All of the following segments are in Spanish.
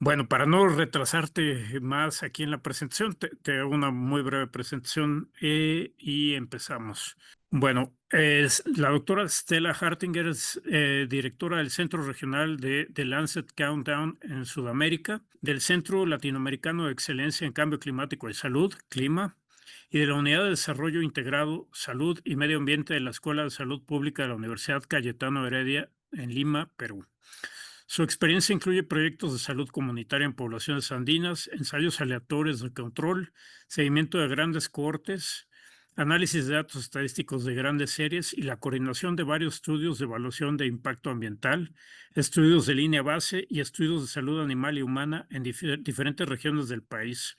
Bueno, para no retrasarte más aquí en la presentación, te hago una muy breve presentación y empezamos. Bueno, es la doctora Stella Hartinger es directora del Centro Regional de Lancet Countdown en Sudamérica, del Centro Latinoamericano de Excelencia en Cambio Climático y Salud, CLIMA, y de la Unidad de Desarrollo Integrado, Salud y Medio Ambiente de la Escuela de Salud Pública de la Universidad Cayetano Heredia en Lima, Perú. Su experiencia incluye proyectos de salud comunitaria en poblaciones andinas, ensayos aleatorios de control, seguimiento de grandes cohortes, análisis de datos estadísticos de grandes series y la coordinación de varios estudios de evaluación de impacto ambiental, estudios de línea base y estudios de salud animal y humana en diferentes regiones del país.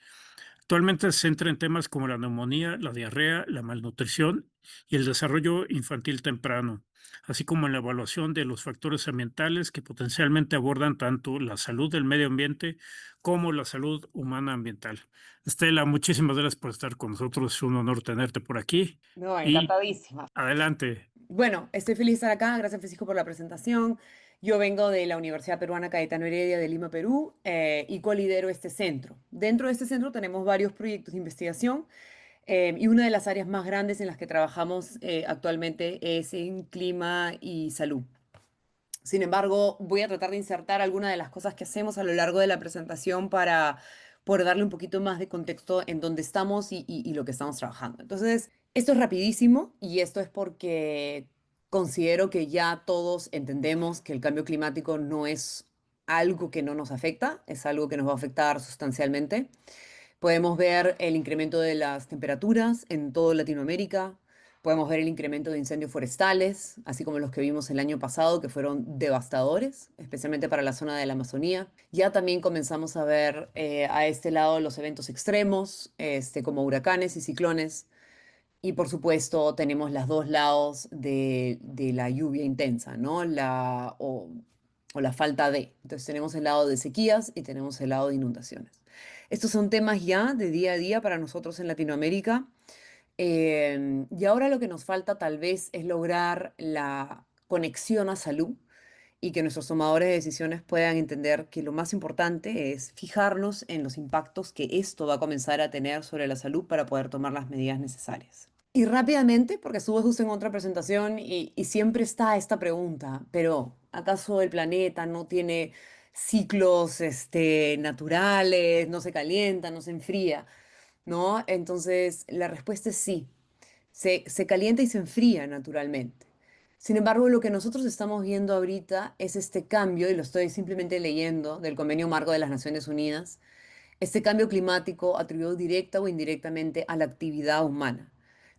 Actualmente se centra en temas como la neumonía, la diarrea, la malnutrición y el desarrollo infantil temprano, así como en la evaluación de los factores ambientales que potencialmente abordan tanto la salud del medio ambiente como la salud humana ambiental. Estela, muchísimas gracias por estar con nosotros. Es un honor tenerte por aquí No, y encantadísima. adelante. Bueno, estoy feliz de estar acá. Gracias, Francisco, por la presentación. Yo vengo de la Universidad Peruana Cayetano Heredia de Lima, Perú, y colidero este centro. Dentro de este centro tenemos varios proyectos de investigación y una de las áreas más grandes en las que trabajamos actualmente es en clima y salud. Sin embargo, voy a tratar de insertar algunas de las cosas que hacemos a lo largo de la presentación para poder darle un poquito más de contexto en dónde estamos y lo que estamos trabajando. Entonces, esto es rapidísimo y esto es porque considero que ya todos entendemos que el cambio climático no es algo que no nos afecta, es algo que nos va a afectar sustancialmente. Podemos ver el incremento de las temperaturas en toda Latinoamérica. Podemos ver el incremento de incendios forestales, así como los que vimos el año pasado, que fueron devastadores, especialmente para la zona de la Amazonía. Ya también comenzamos a ver a este lado los eventos extremos, como huracanes y ciclones. Y por supuesto tenemos los dos lados de la lluvia intensa, ¿no? O la falta de. Entonces tenemos el lado de sequías y tenemos el lado de inundaciones. Estos son temas ya de día a día para nosotros en Latinoamérica. Y ahora lo que nos falta tal vez es lograr la conexión a salud y que nuestros tomadores de decisiones puedan entender que lo más importante es fijarnos en los impactos que esto va a comenzar a tener sobre la salud para poder tomar las medidas necesarias. Y rápidamente, porque estuve justo en otra presentación y siempre está esta pregunta, pero ¿acaso el planeta no tiene ciclos naturales, no se calienta, no se enfría? ¿No? Entonces, la respuesta es sí, se calienta y se enfría naturalmente. Sin embargo, lo que nosotros estamos viendo ahorita es este cambio, y lo estoy simplemente leyendo del Convenio Marco de las Naciones Unidas, este cambio climático atribuido directa o indirectamente a la actividad humana.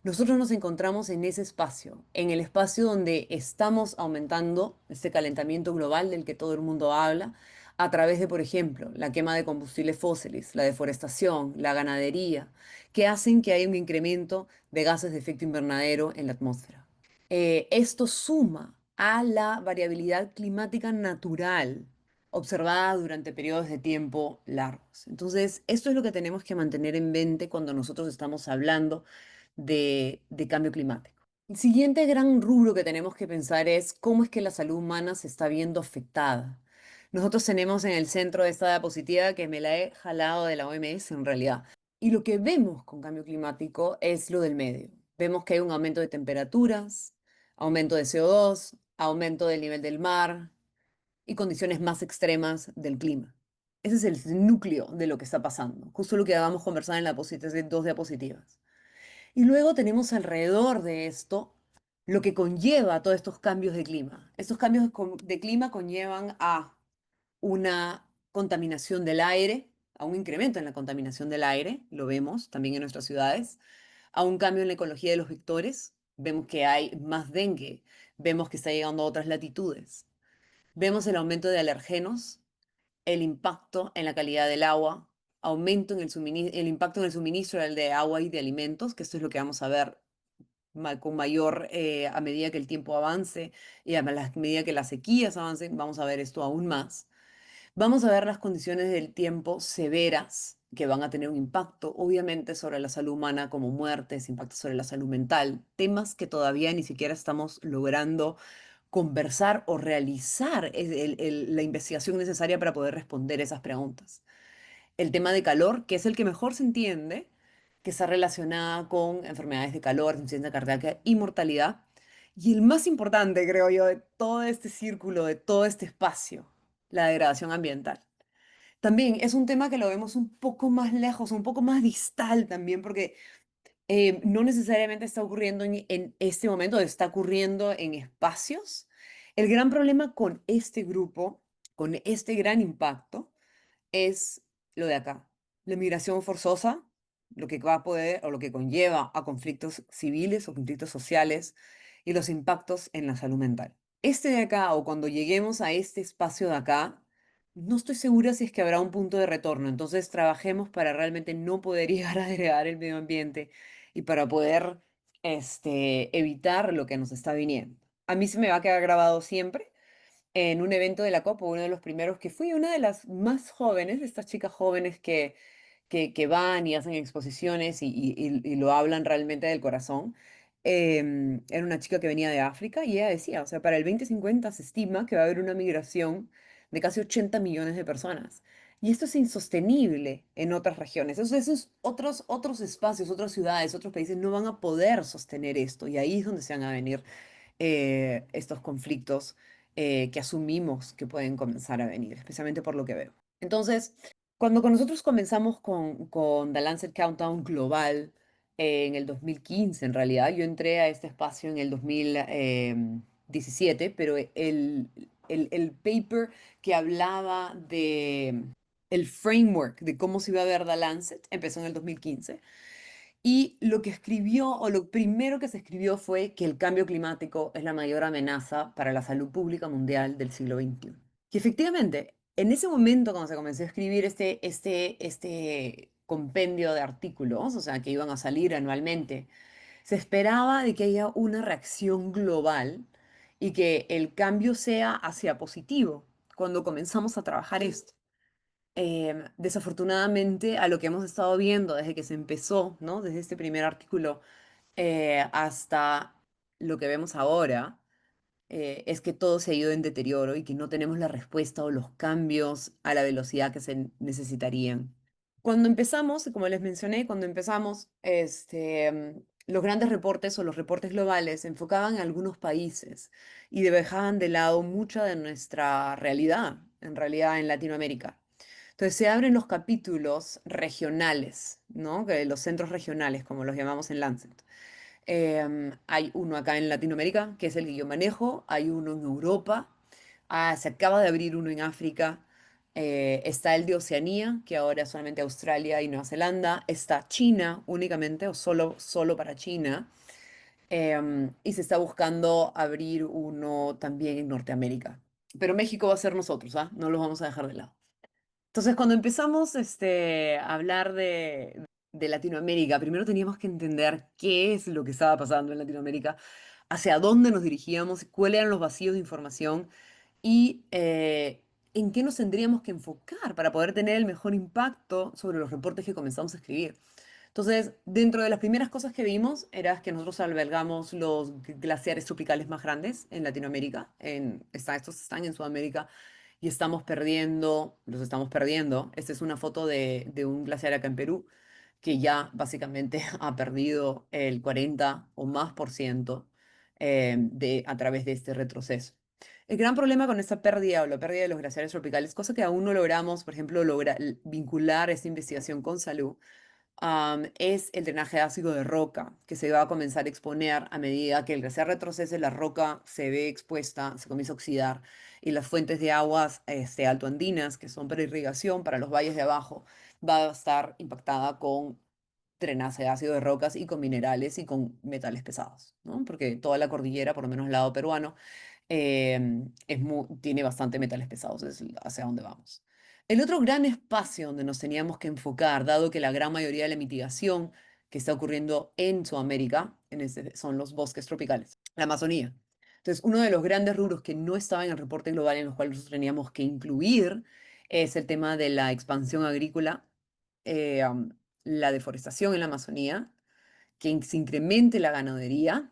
Nosotros nos encontramos en ese espacio, en el espacio donde estamos aumentando este calentamiento global del que todo el mundo habla, a través de, por ejemplo, la quema de combustibles fósiles, la deforestación, la ganadería, que hacen que haya un incremento de gases de efecto invernadero en la atmósfera. Esto suma a la variabilidad climática natural observada durante periodos de tiempo largos. Entonces, esto es lo que tenemos que mantener en mente cuando nosotros estamos hablando de cambio climático. El siguiente gran rubro que tenemos que pensar es cómo es que la salud humana se está viendo afectada. Nosotros tenemos en el centro de esta diapositiva, que me la he jalado de la OMS en realidad, y lo que vemos con cambio climático es lo del medio. Vemos que hay un aumento de temperaturas, aumento de CO2, aumento del nivel del mar, y condiciones más extremas del clima. Ese es el núcleo de lo que está pasando, justo lo que vamos a conversar en las dos diapositivas. Y luego tenemos alrededor de esto lo que conlleva todos estos cambios de clima. Estos cambios de clima conllevan a una contaminación del aire, a un incremento en la contaminación del aire, lo vemos también en nuestras ciudades, a un cambio en la ecología de los vectores, vemos que hay más dengue, vemos que está llegando a otras latitudes. Vemos el aumento de alergenos, el impacto en la calidad del agua, aumento en el impacto en el suministro de agua y de alimentos, que esto es lo que vamos a ver con mayor a medida que el tiempo avance y a medida que las sequías avancen, vamos a ver esto aún más. Vamos a ver las condiciones del tiempo severas que van a tener un impacto, obviamente, sobre la salud humana, como muertes, impacto sobre la salud mental, temas que todavía ni siquiera estamos logrando conversar o realizar la investigación necesaria para poder responder esas preguntas. El tema de calor, que es el que mejor se entiende, que está relacionada con enfermedades de calor, insuficiencia cardíaca y mortalidad. Y el más importante, creo yo, de todo este círculo, de todo este espacio, la degradación ambiental. También es un tema que lo vemos un poco más lejos, un poco más distal también, porque no necesariamente está ocurriendo en este momento, está ocurriendo en espacios. El gran problema con este grupo, con este gran impacto, es lo de acá. La migración forzosa, lo que va a poder o lo que conlleva a conflictos civiles o conflictos sociales y los impactos en la salud mental. Este de acá, o cuando lleguemos a este espacio de acá, no estoy segura si es que habrá un punto de retorno. Entonces, trabajemos para realmente no poder llegar a degradar el medio ambiente y para poder evitar lo que nos está viniendo. A mí se me va a quedar grabado siempre en un evento de la Copa, uno de los primeros que fui, una de las más jóvenes, de estas chicas jóvenes que van y hacen exposiciones y lo hablan realmente del corazón. Era una chica que venía de África y ella decía, o sea, para el 2050 se estima que va a haber una migración de casi 80 millones de personas. Y esto es insostenible en otras regiones. Esos otros espacios, otras ciudades, otros países no van a poder sostener esto. Y ahí es donde se van a venir estos conflictos que asumimos que pueden comenzar a venir, especialmente por lo que veo. Entonces, cuando con nosotros comenzamos con The Lancet Countdown Global en el 2015, en realidad, yo entré a este espacio en el 2017, pero el paper que hablaba de el framework de cómo se iba a ver The Lancet empezó en el 2015. Y lo que escribió, o lo primero que se escribió fue que el cambio climático es la mayor amenaza para la salud pública mundial del siglo XXI. Y efectivamente, en ese momento, cuando se comenzó a escribir este compendio de artículos, o sea, que iban a salir anualmente, se esperaba de que haya una reacción global y que el cambio sea hacia positivo cuando comenzamos a trabajar esto. Desafortunadamente, a lo que hemos estado viendo desde que se empezó, ¿no? Desde este primer artículo hasta lo que vemos ahora, es que todo se ha ido en deterioro y que no tenemos la respuesta o los cambios a la velocidad que se necesitarían. Cuando empezamos, como les mencioné, cuando empezamos, los grandes reportes o los reportes globales se enfocaban en algunos países y dejaban de lado mucha de nuestra realidad, en realidad en Latinoamérica. Entonces se abren los capítulos regionales, ¿no? Los centros regionales, como los llamamos en Lancet. Hay uno acá en Latinoamérica, que es el que yo manejo, hay uno en Europa, se acaba de abrir uno en África, está el de Oceanía, que ahora es solamente Australia y Nueva Zelanda, está China únicamente, o solo para China, y se está buscando abrir uno también en Norteamérica. Pero México va a ser nosotros, ¿ah? No los vamos a dejar de lado. Entonces, cuando empezamos a hablar de Latinoamérica, primero teníamos que entender qué es lo que estaba pasando en Latinoamérica, hacia dónde nos dirigíamos, cuáles eran los vacíos de información y en qué nos tendríamos que enfocar para poder tener el mejor impacto sobre los reportes que comenzamos a escribir. Entonces, dentro de las primeras cosas que vimos era que nosotros albergamos los glaciares tropicales más grandes en Latinoamérica. Estos están en Sudamérica y los estamos perdiendo. Esta es una foto de un glaciar acá en Perú que ya básicamente ha perdido el 40 o más por ciento a través de este retroceso. El gran problema con esta pérdida o la pérdida de los glaciares tropicales, cosa que aún no logramos, por ejemplo, vincular esta investigación con salud, es el drenaje ácido de roca, que se va a comenzar a exponer a medida que el glaciar retrocede, la roca se ve expuesta, se comienza a oxidar, y las fuentes de aguas altoandinas, que son para irrigación, para los valles de abajo, va a estar impactada con drenaje de ácido de rocas y con minerales y con metales pesados, ¿no? Porque toda la cordillera, por lo menos el lado peruano, tiene bastante metales pesados, es hacia donde vamos. El otro gran espacio donde nos teníamos que enfocar, dado que la gran mayoría de la mitigación que está ocurriendo en Sudamérica son los bosques tropicales, la Amazonía. Entonces, uno de los grandes rubros que no estaba en el reporte global en los cuales nosotros teníamos que incluir es el tema de la expansión agrícola, eh, um, la deforestación en la Amazonía, que se incremente la ganadería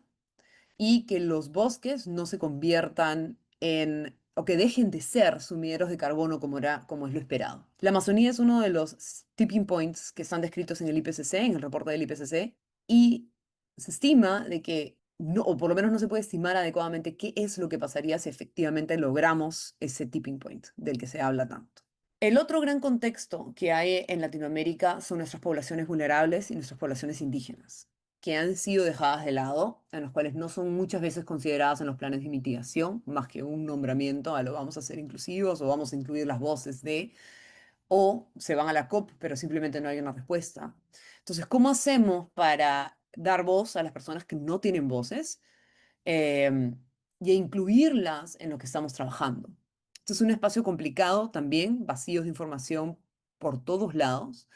y que los bosques no se conviertan en, o que dejen de ser sumideros de carbono como es lo esperado. La Amazonía es uno de los tipping points que están descritos en el IPCC, en el reporte del IPCC, y se estima de que, no, o por lo menos no se puede estimar adecuadamente qué es lo que pasaría si efectivamente logramos ese tipping point del que se habla tanto. El otro gran contexto que hay en Latinoamérica son nuestras poblaciones vulnerables y nuestras poblaciones indígenas, que han sido dejadas de lado, en los cuales no son muchas veces consideradas en los planes de mitigación, más que un nombramiento a lo vamos a hacer inclusivos o vamos a incluir las voces de, o se van a la COP, pero simplemente no hay una respuesta. Entonces, ¿cómo hacemos para dar voz a las personas que no tienen voces em, y a incluirlas en lo que estamos trabajando? Esto es un espacio complicado también, vacíos de información por todos lados,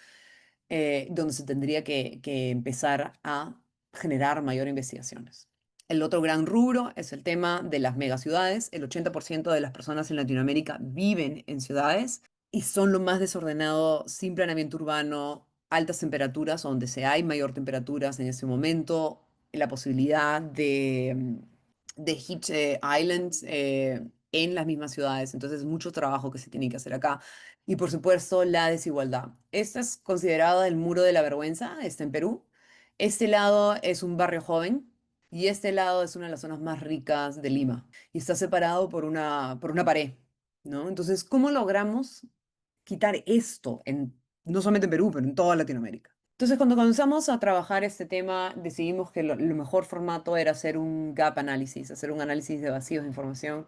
donde se tendría que empezar a generar mayor investigaciones. El otro gran rubro es el tema de las megaciudades. El 80% de las personas en Latinoamérica viven en ciudades y son lo más desordenado, sin planeamiento urbano, altas temperaturas, donde se hay mayor temperaturas en ese momento, la posibilidad de heat islands en las mismas ciudades. Entonces, mucho trabajo que se tiene que hacer acá. Y por supuesto, la desigualdad. Esta es considerada el muro de la vergüenza, está en Perú. Este lado es un barrio joven y este lado es una de las zonas más ricas de Lima y está separado por una pared, ¿no? Entonces, ¿cómo logramos quitar esto no solamente en Perú, pero en toda Latinoamérica? Entonces, cuando comenzamos a trabajar este tema, decidimos que lo mejor formato era hacer un gap analysis, hacer un análisis de vacíos de información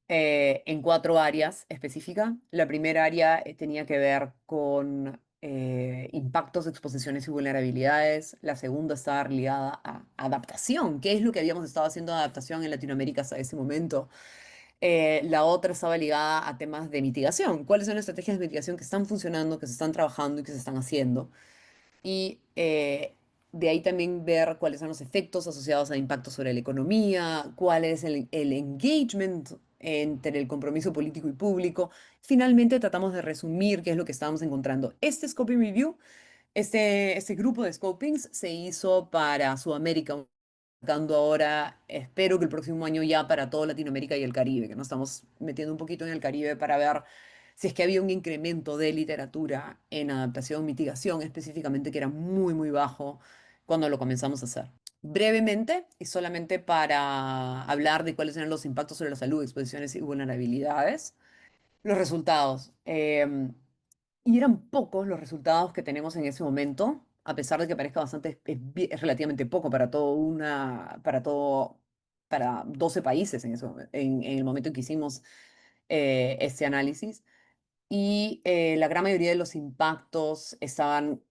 en 4 áreas específicas. La primera área tenía que ver con impactos, exposiciones y vulnerabilidades. La segunda estaba ligada a adaptación, qué es lo que habíamos estado haciendo de adaptación en Latinoamérica hasta ese momento. La otra estaba ligada a temas de mitigación. ¿Cuáles son las estrategias de mitigación que están funcionando, que se están trabajando y que se están haciendo? Y de ahí también ver cuáles son los efectos asociados a impactos sobre la economía, cuál es el engagement entre el compromiso político y público. Finalmente tratamos de resumir qué es lo que estábamos encontrando. Este Scoping Review, este grupo de scopings se hizo para Sudamérica, dando ahora, espero que el próximo año ya para toda Latinoamérica y el Caribe, que nos estamos metiendo un poquito en el Caribe para ver si es que había un incremento de literatura en adaptación, mitigación específicamente, que era muy, muy bajo cuando lo comenzamos a hacer. Brevemente, y solamente para hablar de cuáles eran los impactos sobre la salud, exposiciones y vulnerabilidades, los resultados. Y eran pocos los resultados que tenemos en ese momento, a pesar de que parezca bastante, es relativamente poco para 12 países en el momento en que hicimos este análisis. Y la gran mayoría de los impactos estaban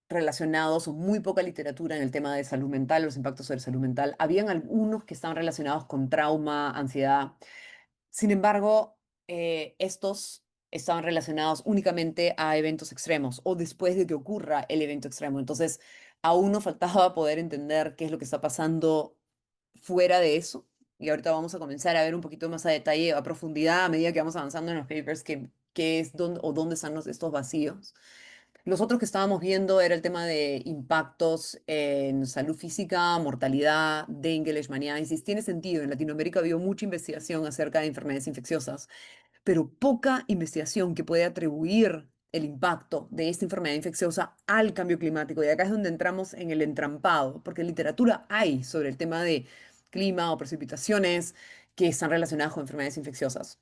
relacionados, o muy poca literatura en el tema de salud mental, los impactos sobre salud mental. Habían algunos que estaban relacionados con trauma, ansiedad. Sin embargo, estos estaban relacionados únicamente a eventos extremos o después de que ocurra el evento extremo. Entonces, aún nos faltaba poder entender qué es lo que está pasando fuera de eso. Y ahorita vamos a comenzar a ver un poquito más a detalle, a profundidad, a medida que vamos avanzando en los papers, qué es dónde, o dónde están estos vacíos. Los otros que estábamos viendo era el tema de impactos en salud física, mortalidad, dengue, leishmaniasis. Tiene sentido, en Latinoamérica ha habido mucha investigación acerca de enfermedades infecciosas, pero poca investigación que puede atribuir el impacto de esta enfermedad infecciosa al cambio climático. Y acá es donde entramos en el entrampado, porque literatura hay sobre el tema de clima o precipitaciones que están relacionadas con enfermedades infecciosas.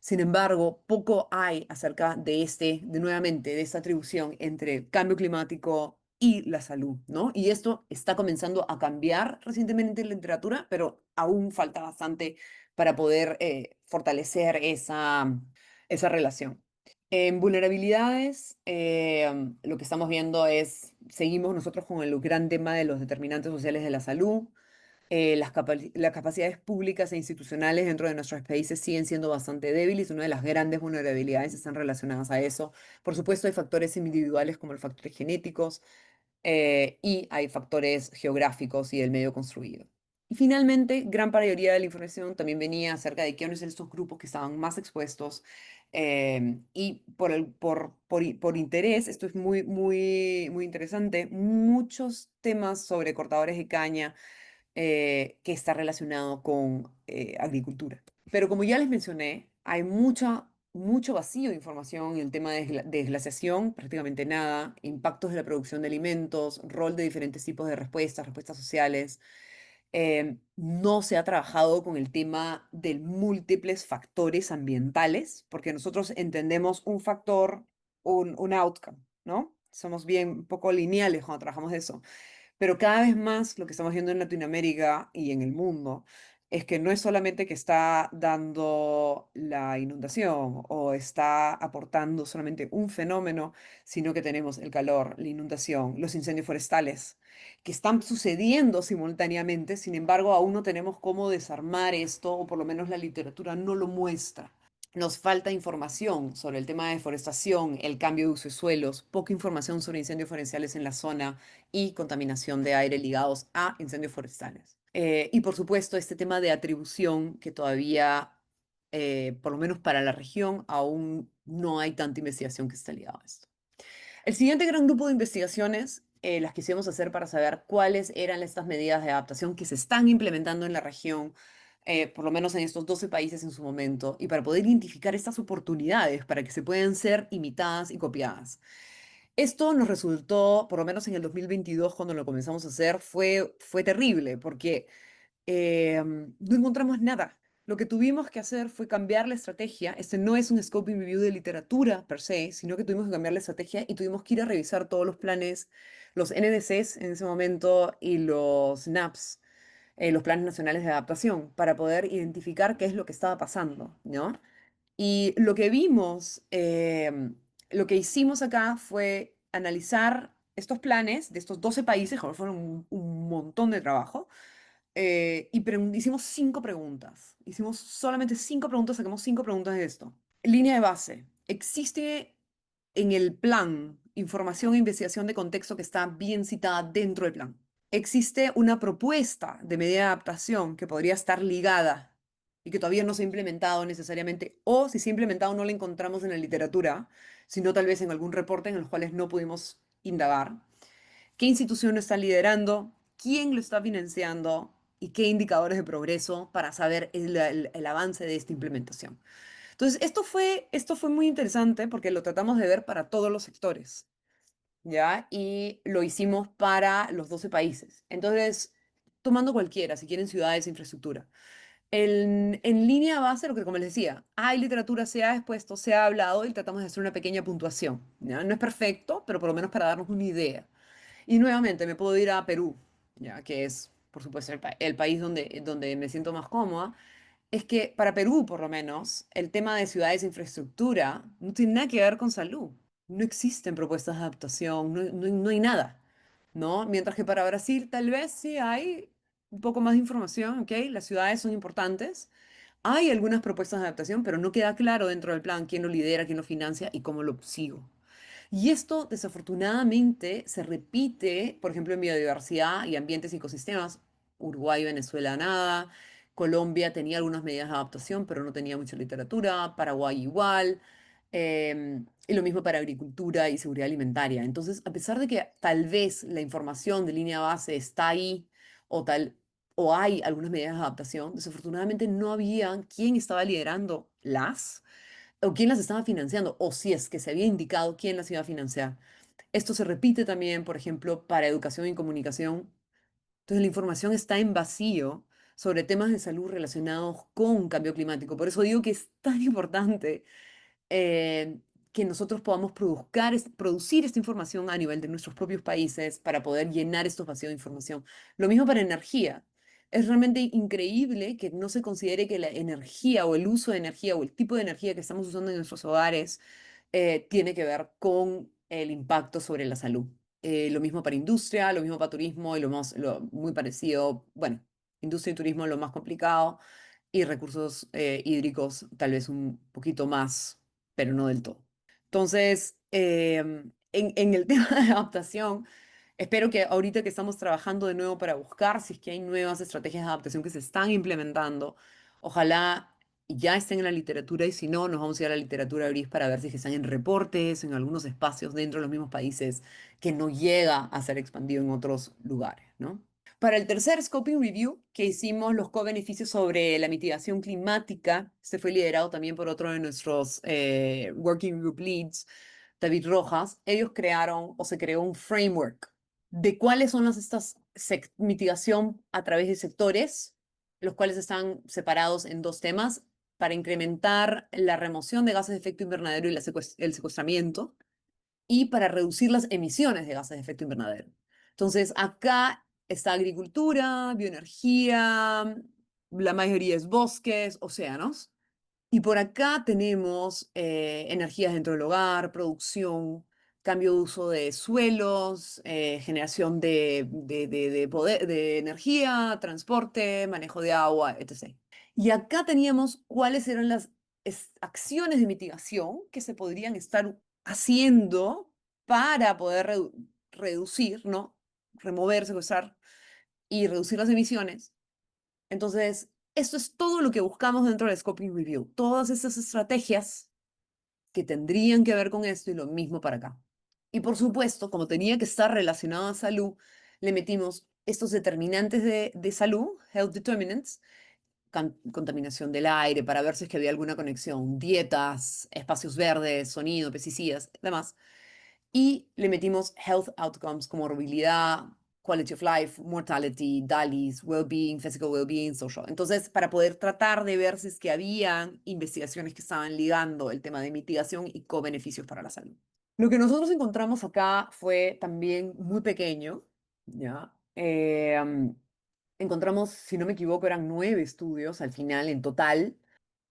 Sin embargo, poco hay acerca nuevamente, de esta atribución entre cambio climático y la salud, ¿no? Y esto está comenzando a cambiar recientemente en la literatura, pero aún falta bastante para poder fortalecer esa relación. En vulnerabilidades, lo que estamos viendo es, seguimos nosotros con el gran tema de los determinantes sociales de la salud. Las capacidades públicas e institucionales dentro de nuestros países siguen siendo bastante débiles. Una de las grandes vulnerabilidades están relacionadas a eso. Por supuesto, hay factores individuales como los factores genéticos, y hay factores geográficos y del medio construido. Y finalmente, gran mayoría de la información también venía acerca de quiénes eran estos grupos que estaban más expuestos. Y por interés, esto es muy, muy, muy interesante, muchos temas sobre cortadores de caña que está relacionado con agricultura. Pero como ya les mencioné, hay mucho vacío de información en el tema de desglaciación, prácticamente nada, impactos de la producción de alimentos, rol de diferentes tipos de respuestas, respuestas sociales. No se ha trabajado con el tema de múltiples factores ambientales, porque nosotros entendemos un factor, un outcome, ¿no? Somos bien un poco lineales cuando trabajamos eso. Pero cada vez más lo que estamos viendo en Latinoamérica y en el mundo es que no es solamente que está dando la inundación o está aportando solamente un fenómeno, sino que tenemos el calor, la inundación, los incendios forestales, que están sucediendo simultáneamente. Sin embargo, aún no tenemos cómo desarmar esto, o por lo menos la literatura no lo muestra. Nos falta información sobre el tema de deforestación, el cambio de uso de suelos, poca información sobre incendios forestales en la zona y contaminación de aire ligados a incendios forestales. Y por supuesto, este tema de atribución que todavía, por lo menos para la región, aún no hay tanta investigación que esté ligada a esto. El siguiente gran grupo de investigaciones las quisimos hacer para saber cuáles eran estas medidas de adaptación que se están implementando en la región, por lo menos en estos 12 países en su momento, y para poder identificar estas oportunidades para que se puedan ser imitadas y copiadas. Esto nos resultó, por lo menos en el 2022, cuando lo comenzamos a hacer, fue terrible, porque no encontramos nada. Lo que tuvimos que hacer fue cambiar la estrategia. Este no es un scoping review de literatura per se, sino que tuvimos que cambiar la estrategia y tuvimos que ir a revisar todos los planes, los NDCs en ese momento y los NAPs, los planes nacionales de adaptación, para poder identificar qué es lo que estaba pasando, ¿no? Y lo que vimos, lo que hicimos acá fue analizar estos planes de estos 12 países, que fueron un montón de trabajo, y hicimos 5 preguntas. Hicimos solamente 5 preguntas, sacamos 5 preguntas de esto. Línea de base. ¿Existe en el plan información e investigación de contexto que está bien citada dentro del plan? ¿Existe una propuesta de medida de adaptación que podría estar ligada y que todavía no se ha implementado necesariamente? O si se ha implementado, no la encontramos en la literatura, sino tal vez en algún reporte en los cuales no pudimos indagar. ¿Qué institución lo está liderando? ¿Quién lo está financiando? ¿Y qué indicadores de progreso para saber el avance de esta implementación? Entonces, esto fue muy interesante porque lo tratamos de ver para todos los sectores, ¿ya? Y lo hicimos para los 12 países. Entonces, tomando cualquiera, si quieren ciudades e infraestructura. En línea base, lo que como les decía, hay literatura, se ha expuesto, se ha hablado y tratamos de hacer una pequeña puntuación, ¿ya? No es perfecto, pero por lo menos para darnos una idea. Y nuevamente me puedo ir a Perú, ya que es, por supuesto, el país donde me siento más cómoda. Es que para Perú, por lo menos, el tema de ciudades e infraestructura no tiene nada que ver con salud. No existen propuestas de adaptación, no hay nada, ¿no? Mientras que para Brasil tal vez sí hay un poco más de información, ¿ok? Las ciudades son importantes. Hay algunas propuestas de adaptación, pero no queda claro dentro del plan quién lo lidera, quién lo financia y cómo lo sigo. Y esto desafortunadamente se repite, por ejemplo, en biodiversidad y ambientes y ecosistemas. Uruguay, Venezuela, nada. Colombia tenía algunas medidas de adaptación, pero no tenía mucha literatura. Paraguay igual. Y lo mismo para agricultura y seguridad alimentaria. Entonces, a pesar de que tal vez la información de línea base está ahí, o tal, o hay algunas medidas de adaptación, desafortunadamente no había quien estaba liderando o quién las estaba financiando, o si es que se había indicado quién las iba a financiar. Esto se repite también, por ejemplo, para educación y comunicación. Entonces, la información está en vacío sobre temas de salud relacionados con cambio climático. Por eso digo que es tan importante eh, que nosotros podamos producir esta información a nivel de nuestros propios países para poder llenar estos vacíos de información. Lo mismo para energía. Es realmente increíble que no se considere que la energía o el uso de energía o el tipo de energía que estamos usando en nuestros hogares tiene que ver con el impacto sobre la salud. Lo mismo para industria, lo mismo para turismo y muy parecido, bueno, industria y turismo lo más complicado y recursos hídricos tal vez un poquito más, pero no del todo. Entonces, en el tema de adaptación, espero que ahorita que estamos trabajando de nuevo para buscar si es que hay nuevas estrategias de adaptación que se están implementando, ojalá ya estén en la literatura y si no, nos vamos a ir a la literatura gris para ver si es que están en reportes, en algunos espacios dentro de los mismos países que no llega a ser expandido en otros lugares, ¿no? Para el tercer Scoping Review, que hicimos los co-beneficios sobre la mitigación climática, este fue liderado también por otro de nuestros Working Group Leads, David Rojas. Ellos crearon o se creó un framework de cuáles son estas mitigación a través de sectores, los cuales están separados en dos temas para incrementar la remoción de gases de efecto invernadero y el secuestramiento, y para reducir las emisiones de gases de efecto invernadero. Entonces, acá está agricultura, bioenergía, la mayoría es bosques, océanos. Y por acá tenemos energías dentro del hogar, producción, cambio de uso de suelos, generación de energía, transporte, manejo de agua, etc. Y acá teníamos cuáles eran las acciones de mitigación que se podrían estar haciendo para poder reducir, ¿no? Remover, secuestrar y reducir las emisiones. Entonces, esto es todo lo que buscamos dentro del Scoping Review. Todas estas estrategias que tendrían que ver con esto y lo mismo para acá. Y por supuesto, como tenía que estar relacionado a salud, le metimos estos determinantes de salud, health determinants, contaminación del aire, para ver si es que había alguna conexión, dietas, espacios verdes, sonido, pesticidas, demás. Y le metimos health outcomes como movilidad, quality of life, mortality, DALYs, well-being, physical well-being, social. Entonces, para poder tratar de ver si es que había investigaciones que estaban ligando el tema de mitigación y co-beneficios para la salud. Lo que nosotros encontramos acá fue también muy pequeño, ¿ya? Encontramos, si no me equivoco, eran 9 estudios al final en total,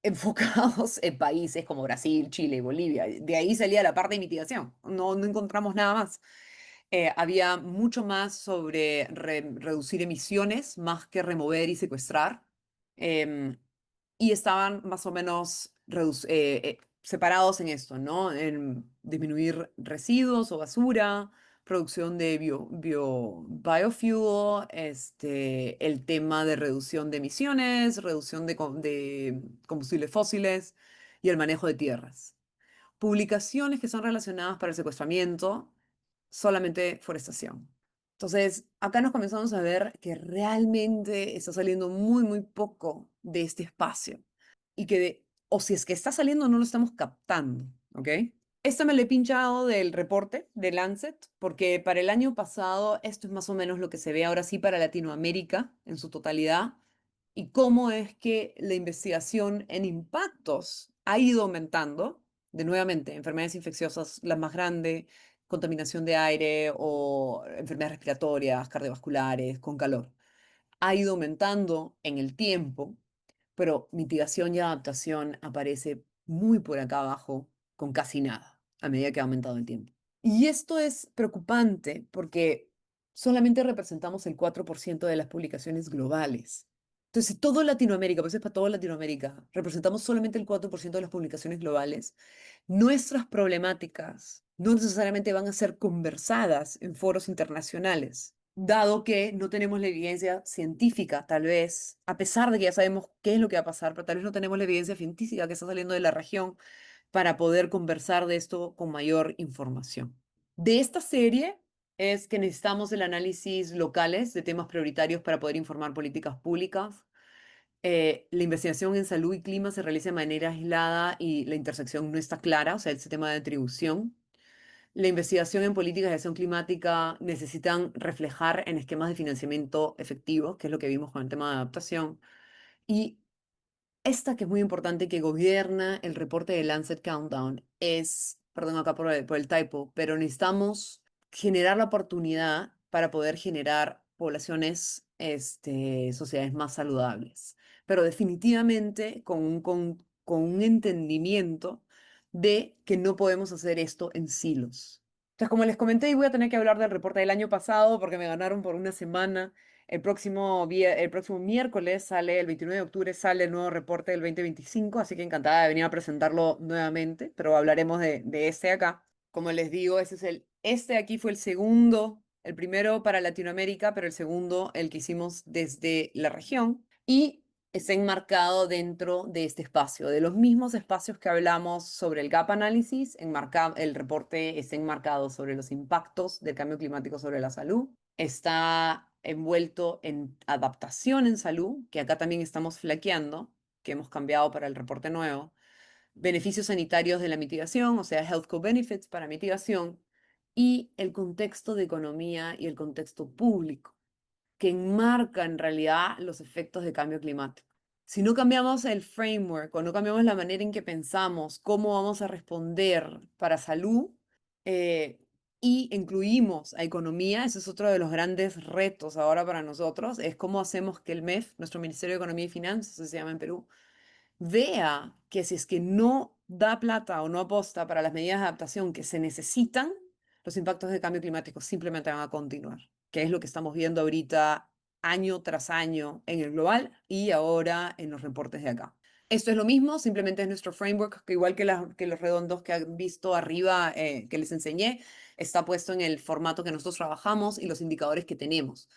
enfocados en países como Brasil, Chile y Bolivia. De ahí salía la parte de mitigación. No encontramos nada más. Había mucho más sobre reducir emisiones, más que remover y secuestrar. Em, y estaban más o menos separados en esto, ¿no? En disminuir residuos o basura, producción de biofuel, el tema de reducción de emisiones, reducción de combustibles fósiles y el manejo de tierras. Publicaciones que son relacionadas para el secuestramiento, solamente forestación. Entonces, acá nos comenzamos a ver que realmente está saliendo muy, muy poco de este espacio y o si es que está saliendo, no lo estamos captando, ¿ok? Esta me lo he pinchado del reporte de Lancet, porque para el año pasado esto es más o menos lo que se ve ahora sí para Latinoamérica en su totalidad y cómo es que la investigación en impactos ha ido aumentando. De nuevamente, enfermedades infecciosas, las más grandes, contaminación de aire o enfermedades respiratorias, cardiovasculares, con calor. Ha ido aumentando en el tiempo, pero mitigación y adaptación aparece muy por acá abajo, con casi nada, a medida que ha aumentado el tiempo. Y esto es preocupante porque solamente representamos el 4% de las publicaciones globales. Entonces, si todo Latinoamérica, pues es para toda Latinoamérica, representamos solamente el 4% de las publicaciones globales, nuestras problemáticas no necesariamente van a ser conversadas en foros internacionales, dado que no tenemos la evidencia científica, tal vez, a pesar de que ya sabemos qué es lo que va a pasar, pero tal vez no tenemos la evidencia científica que está saliendo de la región para poder conversar de esto con mayor información. De esta serie es que necesitamos el análisis locales de temas prioritarios para poder informar políticas públicas. La investigación en salud y clima se realiza de manera aislada y la intersección no está clara, o sea, ese tema de atribución. La investigación en políticas de acción climática necesitan reflejar en esquemas de financiamiento efectivos, que es lo que vimos con el tema de adaptación. Y esta que es muy importante, que gobierna el reporte de Lancet Countdown, es, perdón acá por el typo, pero necesitamos generar la oportunidad para poder generar poblaciones, sociedades más saludables, pero definitivamente con un entendimiento de que no podemos hacer esto en silos. Entonces, como les comenté, y voy a tener que hablar del reporte del año pasado porque me ganaron por una semana. El próximo miércoles sale, el 29 de octubre sale el nuevo reporte del 2025, así que encantada de venir a presentarlo nuevamente, pero hablaremos de este acá. Como les digo, este aquí fue el segundo, el primero para Latinoamérica, pero el segundo el que hicimos desde la región y está enmarcado dentro de este espacio, de los mismos espacios que hablamos sobre el gap analysis, el reporte está enmarcado sobre los impactos del cambio climático sobre la salud, está envuelto en adaptación en salud, que acá también estamos flaqueando, que hemos cambiado para el reporte nuevo, beneficios sanitarios de la mitigación, o sea, health co-benefits para mitigación, y el contexto de economía y el contexto público, que enmarca en realidad los efectos de cambio climático. Si no cambiamos el framework o no cambiamos la manera en que pensamos cómo vamos a responder para salud eh, y incluimos a economía, ese es otro de los grandes retos ahora para nosotros, es cómo hacemos que el MEF, nuestro Ministerio de Economía y Finanzas, se llama en Perú, vea que si es que no da plata o no aposta para las medidas de adaptación que se necesitan, los impactos de cambio climático simplemente van a continuar, que es lo que estamos viendo ahorita año tras año en el global y ahora en los reportes de acá. Esto es lo mismo, simplemente es nuestro framework, que igual que los redondos que han visto arriba, que les enseñé, está puesto en el formato que nosotros trabajamos y los indicadores que tenemos.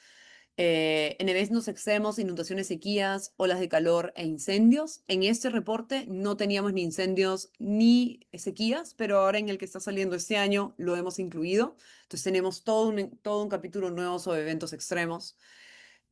En eventos extremos, inundaciones, sequías, olas de calor e incendios. En este reporte no teníamos ni incendios ni sequías, pero ahora en el que está saliendo este año lo hemos incluido. Entonces tenemos todo un capítulo nuevo sobre eventos extremos.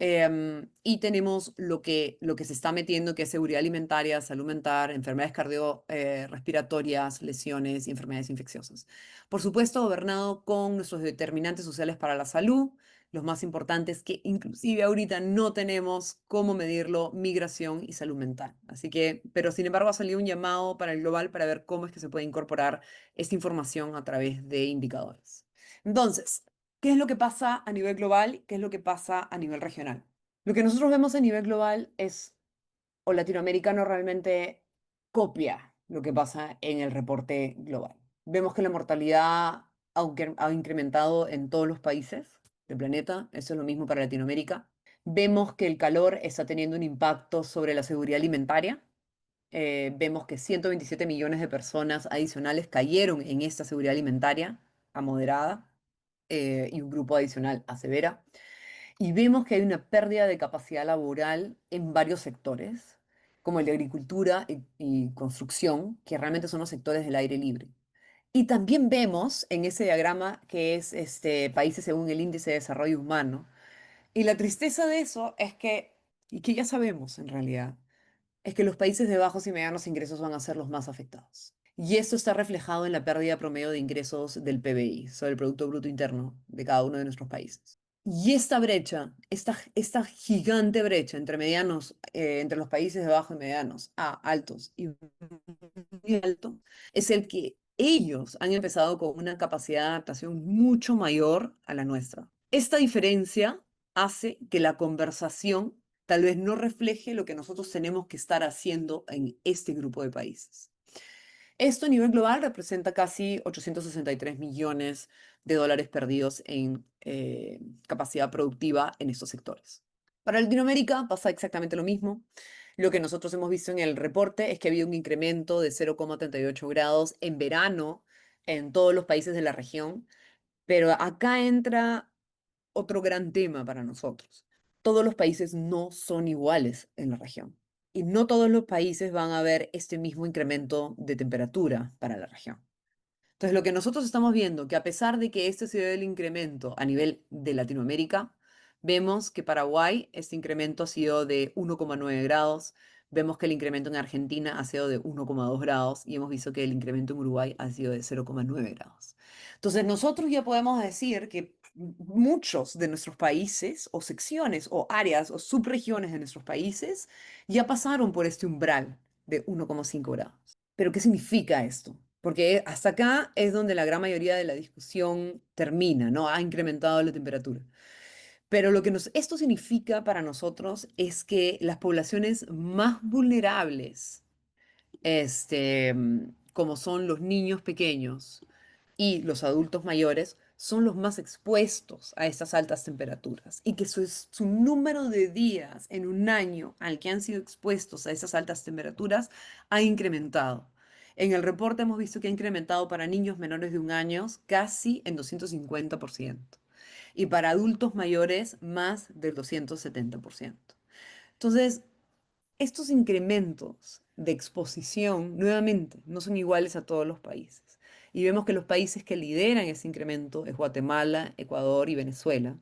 Y tenemos lo que se está metiendo, que es seguridad alimentaria, salud mental, enfermedades cardiorrespiratorias, lesiones y enfermedades infecciosas. Por supuesto, gobernado con nuestros determinantes sociales para la salud, los más importantes que inclusive ahorita no tenemos cómo medirlo, migración y salud mental. Así que, pero sin embargo ha salido un llamado para el global para ver cómo es que se puede incorporar esta información a través de indicadores. Entonces, ¿qué es lo que pasa a nivel global? ¿Qué es lo que pasa a nivel regional? Lo que nosotros vemos a nivel global es, o latinoamericano realmente copia lo que pasa en el reporte global. Vemos que la mortalidad aunque ha incrementado en todos los países del planeta, eso es lo mismo para Latinoamérica. Vemos que el calor está teniendo un impacto sobre la seguridad alimentaria. Vemos que 127 millones de personas adicionales cayeron en esta seguridad alimentaria a moderada y un grupo adicional a severa. Y vemos que hay una pérdida de capacidad laboral en varios sectores, como el de agricultura y construcción, que realmente son los sectores del aire libre. Y también vemos en ese diagrama que es países según el índice de desarrollo humano. Y la tristeza de eso es que, y que ya sabemos en realidad, es que los países de bajos y medianos ingresos van a ser los más afectados. Y esto está reflejado en la pérdida promedio de ingresos del PBI, sobre el Producto Bruto Interno de cada uno de nuestros países. Y esta brecha, esta gigante brecha entre medianos, entre los países de bajos y medianos a altos y muy altos, es el que ellos han empezado con una capacidad de adaptación mucho mayor a la nuestra. Esta diferencia hace que la conversación tal vez no refleje lo que nosotros tenemos que estar haciendo en este grupo de países. Esto a nivel global representa casi 863 millones de dólares perdidos en capacidad productiva en estos sectores. Para Latinoamérica pasa exactamente lo mismo. Lo que nosotros hemos visto en el reporte es que ha habido un incremento de 0,38 grados en verano en todos los países de la región, pero acá entra otro gran tema para nosotros. Todos los países no son iguales en la región y no todos los países van a ver este mismo incremento de temperatura para la región. Entonces, lo que nosotros estamos viendo, que a pesar de que este se ve el incremento a nivel de Latinoamérica, vemos que Paraguay, este incremento ha sido de 1,9 grados, vemos que el incremento en Argentina ha sido de 1,2 grados y hemos visto que el incremento en Uruguay ha sido de 0,9 grados. Entonces, nosotros ya podemos decir que muchos de nuestros países o secciones o áreas o subregiones de nuestros países ya pasaron por este umbral de 1,5 grados. Pero, ¿qué significa esto? Porque hasta acá es donde la gran mayoría de la discusión termina, ¿no? Ha incrementado la temperatura. Pero lo que esto significa para nosotros es que las poblaciones más vulnerables, como son los niños pequeños y los adultos mayores, son los más expuestos a estas altas temperaturas y que su número de días en un año al que han sido expuestos a esas altas temperaturas ha incrementado. En el reporte hemos visto que ha incrementado para niños menores de un año casi en 250% y para adultos mayores más del 270%. Entonces, estos incrementos de exposición, nuevamente, no son iguales a todos los países. Y vemos que los países que lideran ese incremento es Guatemala, Ecuador y Venezuela.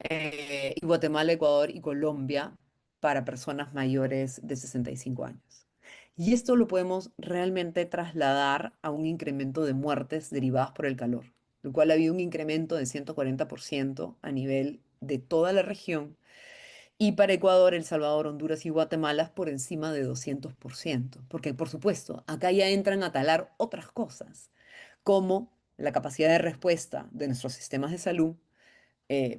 Y Guatemala, Ecuador y Colombia para personas mayores de 65 años. Y esto lo podemos realmente trasladar a un incremento de muertes derivadas por el calor, lo cual ha habido un incremento de 140% a nivel de toda la región. Y para Ecuador, El Salvador, Honduras y Guatemala por encima de 200%. Porque, por supuesto, acá ya entran a talar otras cosas, como la capacidad de respuesta de nuestros sistemas de salud,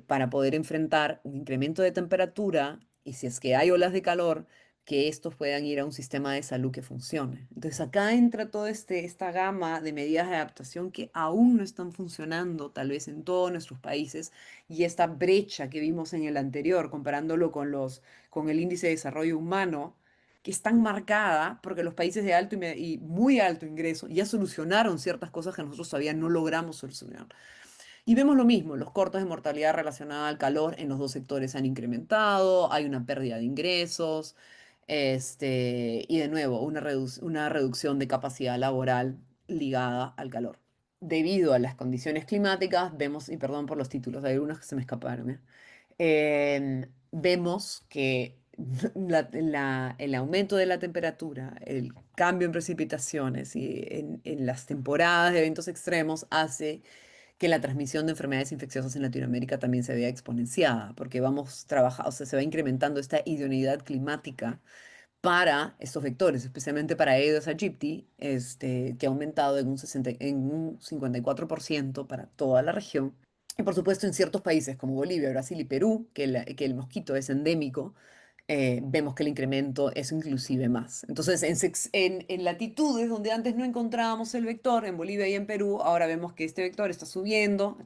para poder enfrentar un incremento de temperatura y si es que hay olas de calor, que estos puedan ir a un sistema de salud que funcione. Entonces acá entra toda esta gama de medidas de adaptación que aún no están funcionando, tal vez en todos nuestros países, y esta brecha que vimos en el anterior, comparándolo con el índice de desarrollo humano, que es tan marcada porque los países de alto y muy alto ingreso ya solucionaron ciertas cosas que nosotros todavía no logramos solucionar. Y vemos lo mismo, los cortes de mortalidad relacionada al calor en los dos sectores han incrementado, hay una pérdida de ingresos, y de nuevo, una reducción de capacidad laboral ligada al calor. Debido a las condiciones climáticas, vemos, y perdón por los títulos, hay algunos que se me escaparon, vemos que el aumento de la temperatura, el cambio en precipitaciones y en las temporadas de eventos extremos hace que la transmisión de enfermedades infecciosas en Latinoamérica también se vea exponenciada, porque vamos trabajando, o sea, se va incrementando esta idoneidad climática para estos vectores, especialmente para Aedes aegypti, que ha aumentado en un 54% para toda la región. Y por supuesto en ciertos países como Bolivia, Brasil y Perú, que el mosquito es endémico, vemos que el incremento es inclusive más. Entonces, en latitudes donde antes no encontrábamos el vector, en Bolivia y en Perú, ahora vemos que este vector está subiendo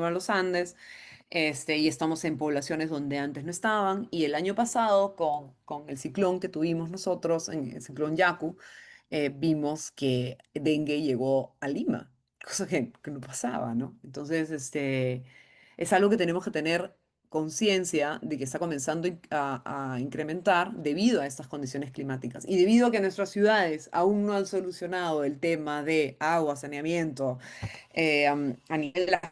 a los Andes, y estamos en poblaciones donde antes no estaban. Y el año pasado, con el ciclón que tuvimos nosotros, en el ciclón Yaku, vimos que dengue llegó a Lima, cosa que no pasaba, ¿no? Entonces, es algo que tenemos que tener conciencia de que está comenzando a incrementar debido a estas condiciones climáticas y debido a que nuestras ciudades aún no han solucionado el tema de agua, saneamiento, a nivel de las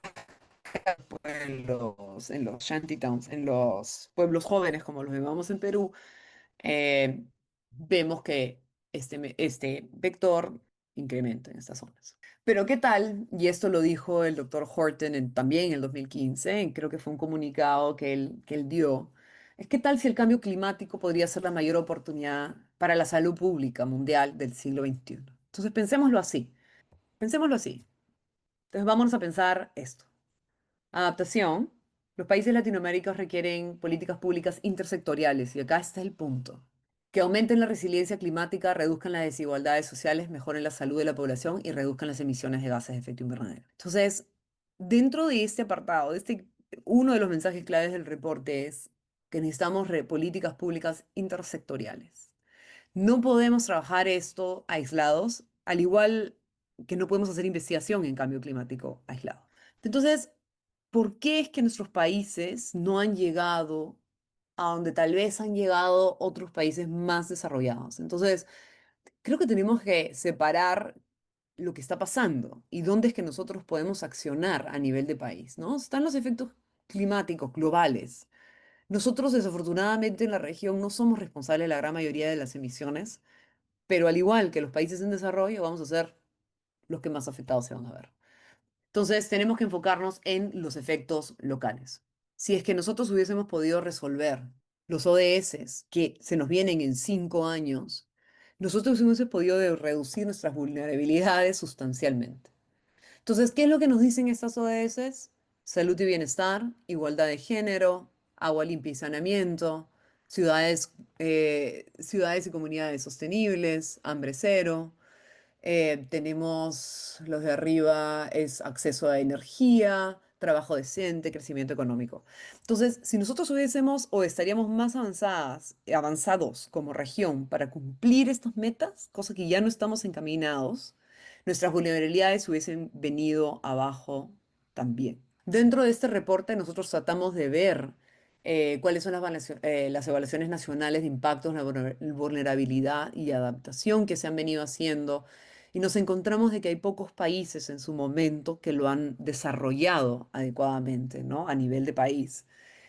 en los shantytowns, en los pueblos jóvenes, como los llamamos en Perú, eh, vemos que este vector incrementa en estas zonas. Pero ¿qué tal? Y esto lo dijo el doctor Horton también en el 2015, creo que fue un comunicado que él dio. Es qué tal si el cambio climático podría ser la mayor oportunidad para la salud pública mundial del siglo XXI. Entonces pensémoslo así, pensémoslo así. Entonces vámonos a pensar esto. Adaptación. Los países latinoamericanos requieren políticas públicas intersectoriales y acá está el punto. Que aumenten la resiliencia climática, reduzcan las desigualdades sociales, mejoren la salud de la población y reduzcan las emisiones de gases de efecto invernadero. Entonces, dentro de este apartado, uno de los mensajes claves del reporte es que necesitamos políticas públicas intersectoriales. No podemos trabajar esto aislados, al igual que no podemos hacer investigación en cambio climático aislado. Entonces, ¿por qué es que nuestros países no han llegado a donde tal vez han llegado otros países más desarrollados? Entonces, creo que tenemos que separar lo que está pasando y dónde es que nosotros podemos accionar a nivel de país, ¿no? Están los efectos climáticos globales. Nosotros, desafortunadamente, en la región no somos responsables de la gran mayoría de las emisiones, pero al igual que los países en desarrollo, vamos a ser los que más afectados se van a ver. Entonces, tenemos que enfocarnos en los efectos locales. Si es que nosotros hubiésemos podido resolver los ODS que se nos vienen en 5 años, nosotros hubiésemos podido reducir nuestras vulnerabilidades sustancialmente. Entonces, ¿qué es lo que nos dicen estas ODS? Salud y bienestar, igualdad de género, agua limpia y saneamiento, ciudades y comunidades sostenibles, hambre cero, tenemos los de arriba, es acceso a energía, trabajo decente, crecimiento económico. Entonces, si nosotros hubiésemos o estaríamos más avanzados como región para cumplir estas metas, cosa que ya no estamos encaminados, nuestras vulnerabilidades hubiesen venido abajo también. Dentro de este reporte nosotros tratamos de ver cuáles son las evaluaciones nacionales de impactos, la vulnerabilidad y adaptación que se han venido haciendo Y nos encontramos de que hay pocos países en su momento que lo han desarrollado adecuadamente, ¿no? A nivel de país.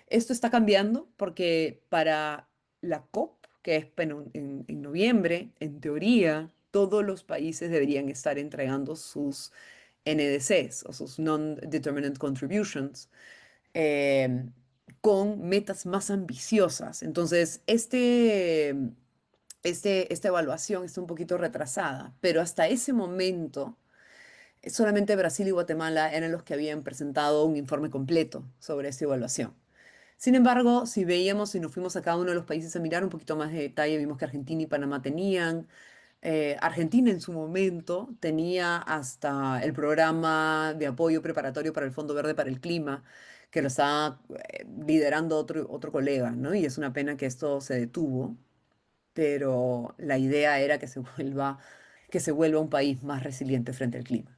Esto está cambiando porque para la COP, que es en noviembre, en teoría, todos los países deberían estar entregando sus NDCs o sus Non-Determinant Contributions eh, con metas más ambiciosas. Entonces, esta evaluación está un poquito retrasada, pero hasta ese momento solamente Brasil y Guatemala eran los que habían presentado un informe completo sobre esta evaluación. Sin embargo, si veíamos y nos fuimos a cada uno de los países a mirar un poquito más de detalle, vimos que Argentina y Panamá tenían. Argentina en su momento tenía hasta el programa de apoyo preparatorio para el Fondo Verde para el Clima, que lo estaba liderando otro colega, ¿no? Y es una pena que esto se detuvo, pero la idea era que se vuelva un país más resiliente frente al clima.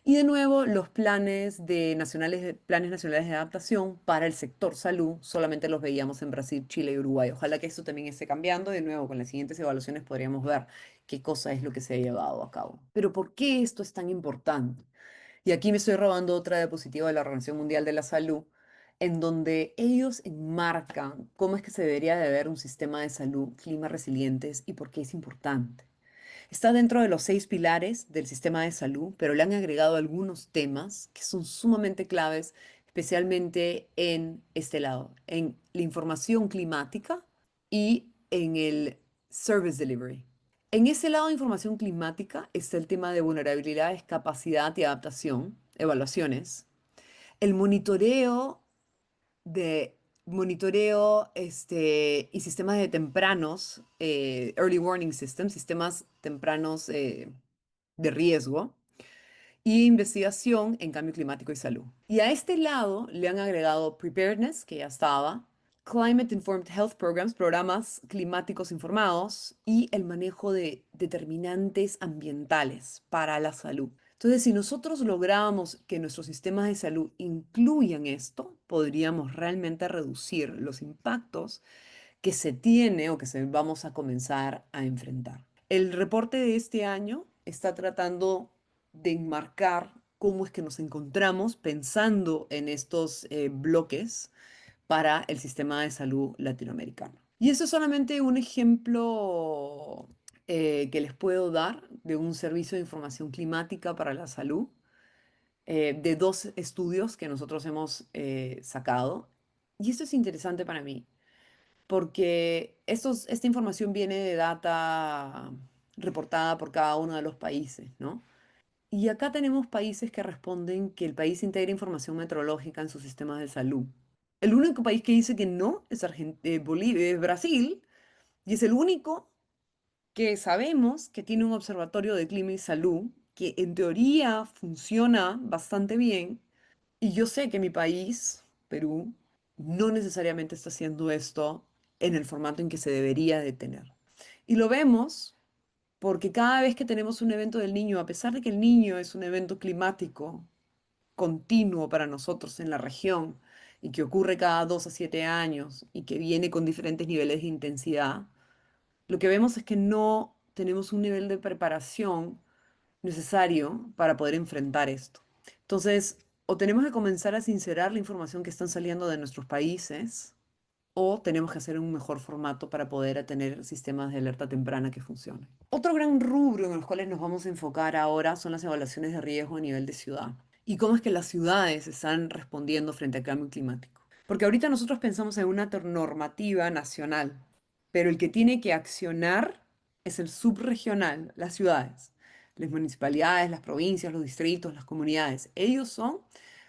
Y de nuevo, los planes nacionales de adaptación para el sector salud solamente los veíamos en Brasil, Chile y Uruguay. Ojalá que esto también esté cambiando. De nuevo, con las siguientes evaluaciones podríamos ver qué cosa es lo que se ha llevado a cabo. Pero ¿por qué esto es tan importante? Y aquí me estoy robando otra diapositiva de la Organización Mundial de la Salud, en donde ellos enmarcan cómo es que se debería de ver un sistema de salud clima resilientes y por qué es importante. Está dentro de los 6 pilares del sistema de salud, pero le han agregado algunos temas que son sumamente claves, especialmente en este lado, en la información climática y en el service delivery. En ese lado de información climática está el tema de vulnerabilidades, capacidad y adaptación, evaluaciones, el monitoreo y sistemas de tempranos, early warning systems, sistemas tempranos de riesgo, y investigación en cambio climático y salud. Y a este lado le han agregado preparedness, que ya estaba, Climate Informed Health Programs, programas climáticos informados, y el manejo de determinantes ambientales para la salud. Entonces, si nosotros logramos que nuestros sistemas de salud incluyan esto, podríamos realmente reducir los impactos que se tiene o que vamos a comenzar a enfrentar. El reporte de este año está tratando de enmarcar cómo es que nos encontramos pensando en estos bloques para el sistema de salud latinoamericano. Y eso es solamente un ejemplo que les puedo dar de un servicio de información climática para la salud, de 2 estudios que nosotros hemos sacado. Y esto es interesante para mí, porque esta información viene de data reportada por cada uno de los países, ¿no? Y acá tenemos países que responden que el país integra información meteorológica en sus sistemas de salud. El único país que dice que no es Bolivia, es Brasil, y es el único que sabemos que tiene un observatorio de clima y salud que en teoría funciona bastante bien. Y yo sé que mi país, Perú, no necesariamente está haciendo esto en el formato en que se debería de tener. Y lo vemos porque cada vez que tenemos un evento del niño, a pesar de que el niño es un evento climático continuo para nosotros en la región y que ocurre cada 2 a 7 años y que viene con diferentes niveles de intensidad, lo que vemos es que no tenemos un nivel de preparación necesario para poder enfrentar esto. Entonces, o tenemos que comenzar a sincerar la información que están saliendo de nuestros países, o tenemos que hacer un mejor formato para poder tener sistemas de alerta temprana que funcionen. Otro gran rubro en los cuales nos vamos a enfocar ahora son las evaluaciones de riesgo a nivel de ciudad y cómo es que las ciudades están respondiendo frente al cambio climático. Porque ahorita nosotros pensamos en una normativa nacional, pero el que tiene que accionar es el subregional, las ciudades, las municipalidades, las provincias, los distritos, las comunidades. Ellos son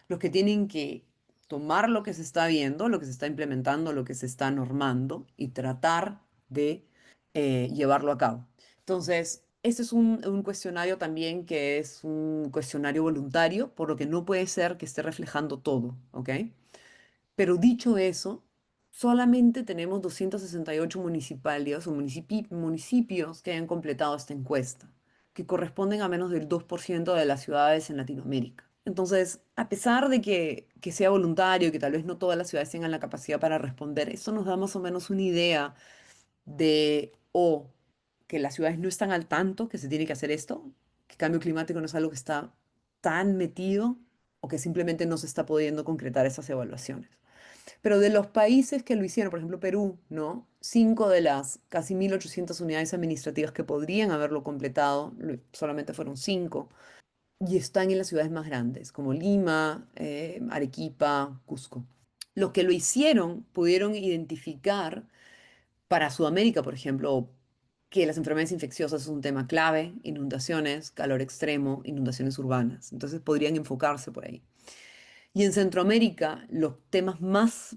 los que tienen que tomar lo que se está viendo, lo que se está implementando, lo que se está normando y tratar de llevarlo a cabo. Entonces, este es un cuestionario también que es un cuestionario voluntario, por lo que no puede ser que esté reflejando todo, ¿ok? Pero dicho eso, solamente tenemos 268 municipalidades o municipios que hayan completado esta encuesta, que corresponden a menos del 2% de las ciudades en Latinoamérica. Entonces, a pesar de que sea voluntario y que tal vez no todas las ciudades tengan la capacidad para responder, eso nos da más o menos una idea de o que las ciudades no están al tanto que se tiene que hacer esto, que cambio climático no es algo que está tan metido o que simplemente no se está pudiendo concretar esas evaluaciones. Pero de los países que lo hicieron, por ejemplo Perú, ¿no? 5 de las casi 1.800 unidades administrativas que podrían haberlo completado, solamente fueron 5, y están en las ciudades más grandes, como Lima, Arequipa, Cusco. Los que lo hicieron pudieron identificar para Sudamérica, por ejemplo, que las enfermedades infecciosas es un tema clave, inundaciones, calor extremo, inundaciones urbanas. Entonces podrían enfocarse por ahí. Y en Centroamérica, los temas más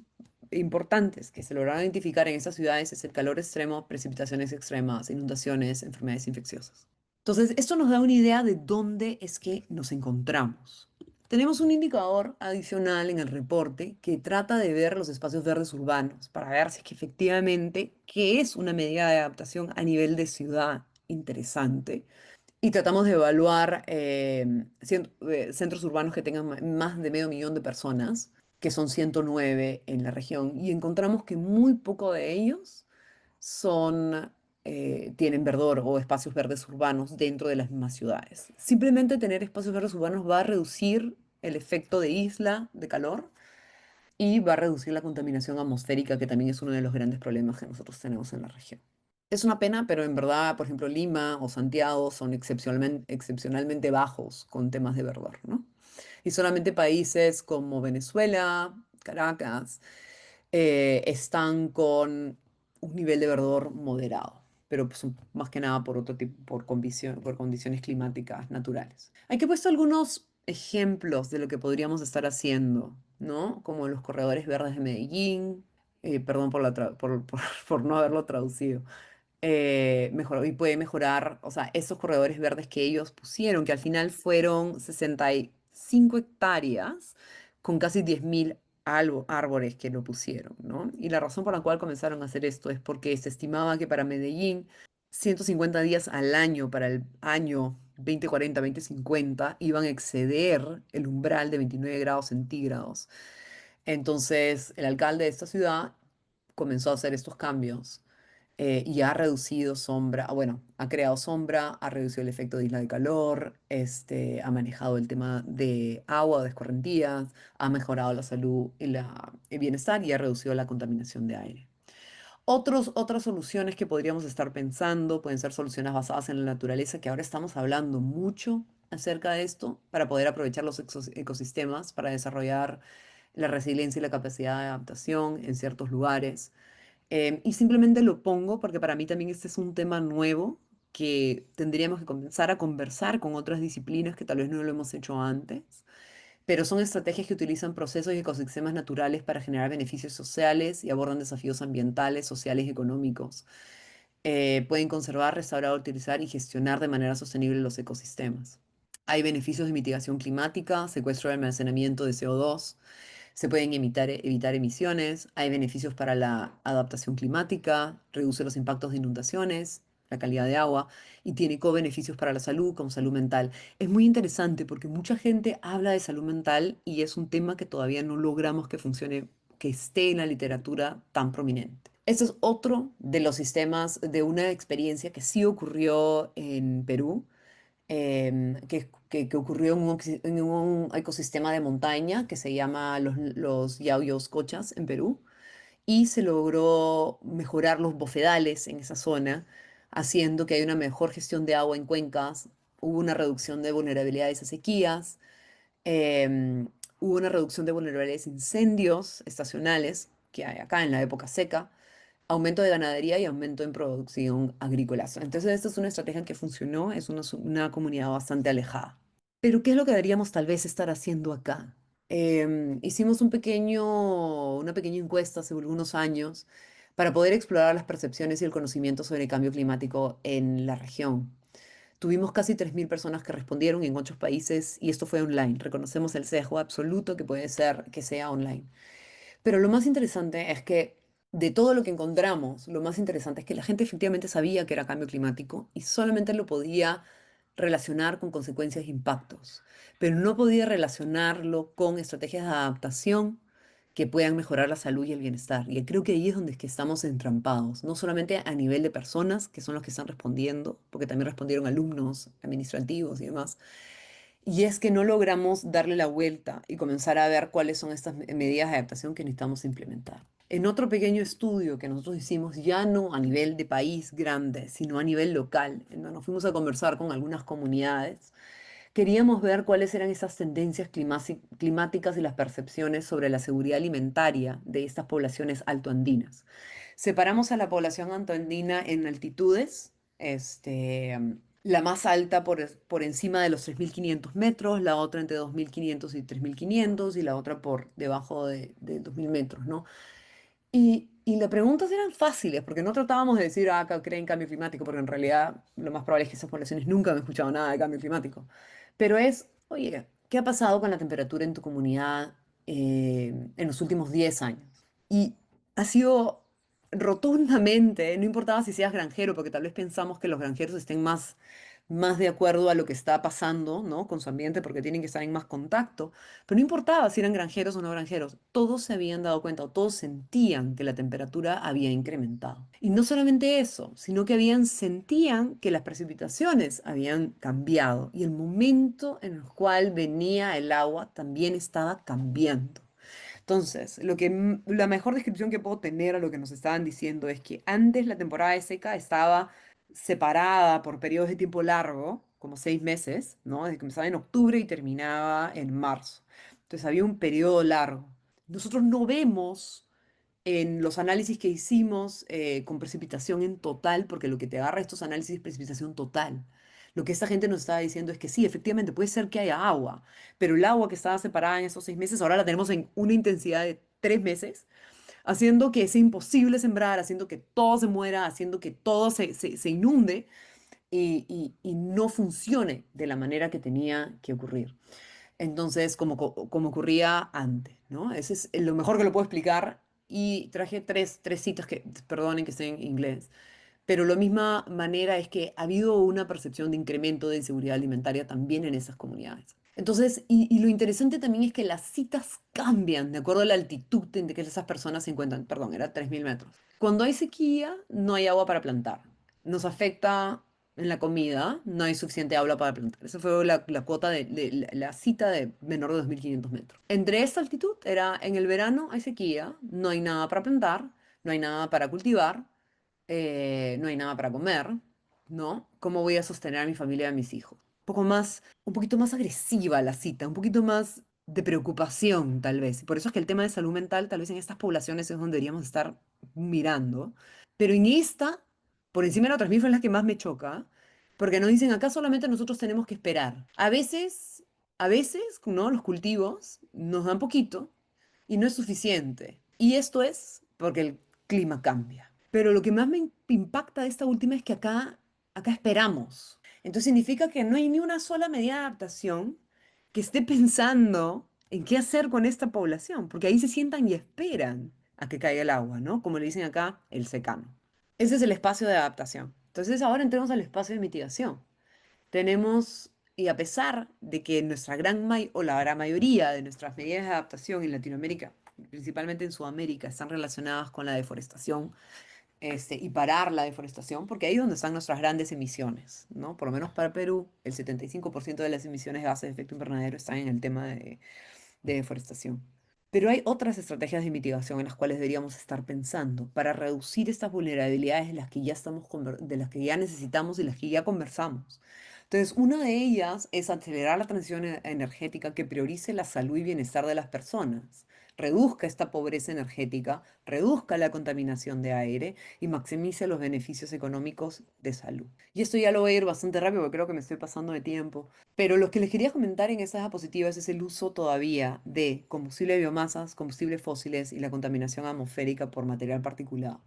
importantes que se lograron identificar en esas ciudades es el calor extremo, precipitaciones extremas, inundaciones, enfermedades infecciosas. Entonces, esto nos da una idea de dónde es que nos encontramos. Tenemos un indicador adicional en el reporte que trata de ver los espacios verdes urbanos para ver si es que efectivamente, qué es una medida de adaptación a nivel de ciudad interesante. Y tratamos de evaluar centros urbanos que tengan más de medio millón de personas, que son 109 en la región, y encontramos que muy poco de ellos tienen verdor o espacios verdes urbanos dentro de las mismas ciudades. Simplemente tener espacios verdes urbanos va a reducir el efecto de isla de calor y va a reducir la contaminación atmosférica, que también es uno de los grandes problemas que nosotros tenemos en la región. Es una pena, pero en verdad, por ejemplo, Lima o Santiago son excepcionalmente bajos con temas de verdor, ¿no? Y solamente países como Venezuela, Caracas, están con un nivel de verdor moderado, pero pues, más que nada por otro tipo, por condiciones climáticas naturales. Aquí he puesto algunos ejemplos de lo que podríamos estar haciendo, ¿no? Como los corredores verdes de Medellín, perdón por no haberlo traducido. Y puede mejorar, o sea, esos corredores verdes que ellos pusieron, que al final fueron 65 hectáreas con casi 10.000 árboles que lo pusieron, ¿no? Y la razón por la cual comenzaron a hacer esto es porque se estimaba que para Medellín, 150 días al año para el año 2040-2050 iban a exceder el umbral de 29 grados centígrados. Entonces, el alcalde de esta ciudad comenzó a hacer estos cambios y ha reducido sombra, bueno, ha creado sombra, ha reducido el efecto de isla de calor, ha manejado el tema de agua, de escorrentías, ha mejorado la salud y el bienestar y ha reducido la contaminación de aire. Otras soluciones que podríamos estar pensando pueden ser soluciones basadas en la naturaleza, que ahora estamos hablando mucho acerca de esto para poder aprovechar los ecosistemas, para desarrollar la resiliencia y la capacidad de adaptación en ciertos lugares. Y simplemente lo pongo porque para mí también este es un tema nuevo que tendríamos que comenzar a conversar con otras disciplinas que tal vez no lo hemos hecho antes, pero son estrategias que utilizan procesos y ecosistemas naturales para generar beneficios sociales y abordan desafíos ambientales, sociales y económicos. Pueden conservar, restaurar, utilizar y gestionar de manera sostenible los ecosistemas. Hay beneficios de mitigación climática, secuestro y almacenamiento de CO2. Se pueden evitar emisiones, hay beneficios para la adaptación climática, reduce los impactos de inundaciones, la calidad de agua y tiene co-beneficios para la salud, como salud mental. Es muy interesante porque mucha gente habla de salud mental y es un tema que todavía no logramos que funcione, que esté en la literatura tan prominente. Este es otro de los sistemas de una experiencia que sí ocurrió en Perú, que ocurrió en un ecosistema de montaña que se llama los Yauyos Cochas en Perú, y se logró mejorar los bofedales en esa zona, haciendo que haya una mejor gestión de agua en cuencas, hubo una reducción de vulnerabilidades a sequías, em, hubo una reducción de vulnerabilidades a incendios estacionales que hay acá en la época seca, aumento de ganadería y aumento en producción agrícola. Entonces, esta es una estrategia que funcionó, es una comunidad bastante alejada. Pero, ¿qué es lo que deberíamos tal vez estar haciendo acá? Hicimos una pequeña encuesta hace algunos años para poder explorar las percepciones y el conocimiento sobre el cambio climático en la región. Tuvimos casi 3.000 personas que respondieron en 8 países y esto fue online. Reconocemos el sesgo absoluto que puede ser que sea online. Pero lo más interesante es que de todo lo que encontramos, lo más interesante es que la gente efectivamente sabía que era cambio climático y solamente lo podía relacionar con consecuencias e impactos, pero no podía relacionarlo con estrategias de adaptación que puedan mejorar la salud y el bienestar. Y creo que ahí es donde es que estamos entrampados, no solamente a nivel de personas, que son los que están respondiendo, porque también respondieron alumnos, administrativos y demás, y es que no logramos darle la vuelta y comenzar a ver cuáles son estas medidas de adaptación que necesitamos implementar. En otro pequeño estudio que nosotros hicimos, ya no a nivel de país grande, sino a nivel local, en donde nos fuimos a conversar con algunas comunidades, queríamos ver cuáles eran esas tendencias climáticas y las percepciones sobre la seguridad alimentaria de estas poblaciones altoandinas. Separamos a la población altoandina en altitudes, la más alta por encima de los 3.500 metros, la otra entre 2.500 y 3.500 y la otra por debajo de 2.000 metros, ¿no? Y las preguntas eran fáciles, porque no tratábamos de decir, ah, acá creen cambio climático, porque en realidad lo más probable es que esas poblaciones nunca han escuchado nada de cambio climático. Pero es, oye, ¿qué ha pasado con la temperatura en tu comunidad en los últimos 10 años? Y ha sido rotundamente, no importaba si seas granjero, porque tal vez pensamos que los granjeros estén más de acuerdo a lo que está pasando, ¿no? Con su ambiente, porque tienen que estar en más contacto. Pero no importaba si eran granjeros o no granjeros, todos se habían dado cuenta, o todos sentían que la temperatura había incrementado. Y no solamente eso, sino que sentían que las precipitaciones habían cambiado y el momento en el cual venía el agua también estaba cambiando. Entonces, la mejor descripción que puedo tener a lo que nos estaban diciendo es que antes la temporada de seca estaba separada por periodos de tiempo largo, como 6 meses, ¿no? Desde que comenzaba en octubre y terminaba en marzo. Entonces había un periodo largo. Nosotros no vemos en los análisis que hicimos con precipitación en total, porque lo que te agarra estos análisis es precipitación total. Lo que esta gente nos estaba diciendo es que sí, efectivamente puede ser que haya agua, pero el agua que estaba separada en esos 6 meses ahora la tenemos en una intensidad de 3 meses, haciendo que sea imposible sembrar, haciendo que todo se muera, haciendo que todo se inunde y no funcione de la manera que tenía que ocurrir. Entonces, como ocurría antes, ¿no? Ese es lo mejor que lo puedo explicar. Y traje tres citas que, perdonen que estén en inglés, pero la misma manera es que ha habido una percepción de incremento de inseguridad alimentaria también en esas comunidades. Entonces, y lo interesante también es que las citas cambian de acuerdo a la altitud en que esas personas se encuentran. Perdón, era 3.000 metros. Cuando hay sequía, no hay agua para plantar. Nos afecta en la comida, no hay suficiente agua para plantar. Esa fue la cuota la cita de menor de 2.500 metros. Entre esta altitud era en el verano hay sequía, no hay nada para plantar, no hay nada para cultivar, no hay nada para comer, ¿no? ¿Cómo voy a sostener a mi familia y a mis hijos? Un poquito más agresiva la cita, un poquito más de preocupación, tal vez. Y por eso es que el tema de salud mental, tal vez en estas poblaciones es donde deberíamos estar mirando. Pero en esta, por encima de la otra, mí fue la que más me choca, porque nos dicen, acá solamente nosotros tenemos que esperar. A veces, ¿no? Los cultivos nos dan poquito y no es suficiente. Y esto es porque el clima cambia. Pero lo que más me impacta de esta última es que acá esperamos. Entonces significa que no hay ni una sola medida de adaptación que esté pensando en qué hacer con esta población, porque ahí se sientan y esperan a que caiga el agua, ¿no? Como le dicen acá, el secano. Ese es el espacio de adaptación. Entonces ahora entremos al espacio de mitigación. Tenemos, y a pesar de que o la gran mayoría de nuestras medidas de adaptación en Latinoamérica, principalmente en Sudamérica, están relacionadas con la deforestación, y parar la deforestación, porque ahí es donde están nuestras grandes emisiones, ¿no? Por lo menos para Perú, el 75% de las emisiones de gases de efecto invernadero están en el tema de deforestación. Pero hay otras estrategias de mitigación en las cuales deberíamos estar pensando para reducir estas vulnerabilidades de las que ya necesitamos y las que ya conversamos. Entonces, una de ellas es acelerar la transición energética que priorice la salud y bienestar de las personas, reduzca esta pobreza energética, reduzca la contaminación de aire y maximice los beneficios económicos de salud. Y esto ya lo voy a ir bastante rápido porque creo que me estoy pasando de tiempo. Pero lo que les quería comentar en esas diapositivas es el uso todavía de combustible de biomasas, combustibles fósiles y la contaminación atmosférica por material particulado.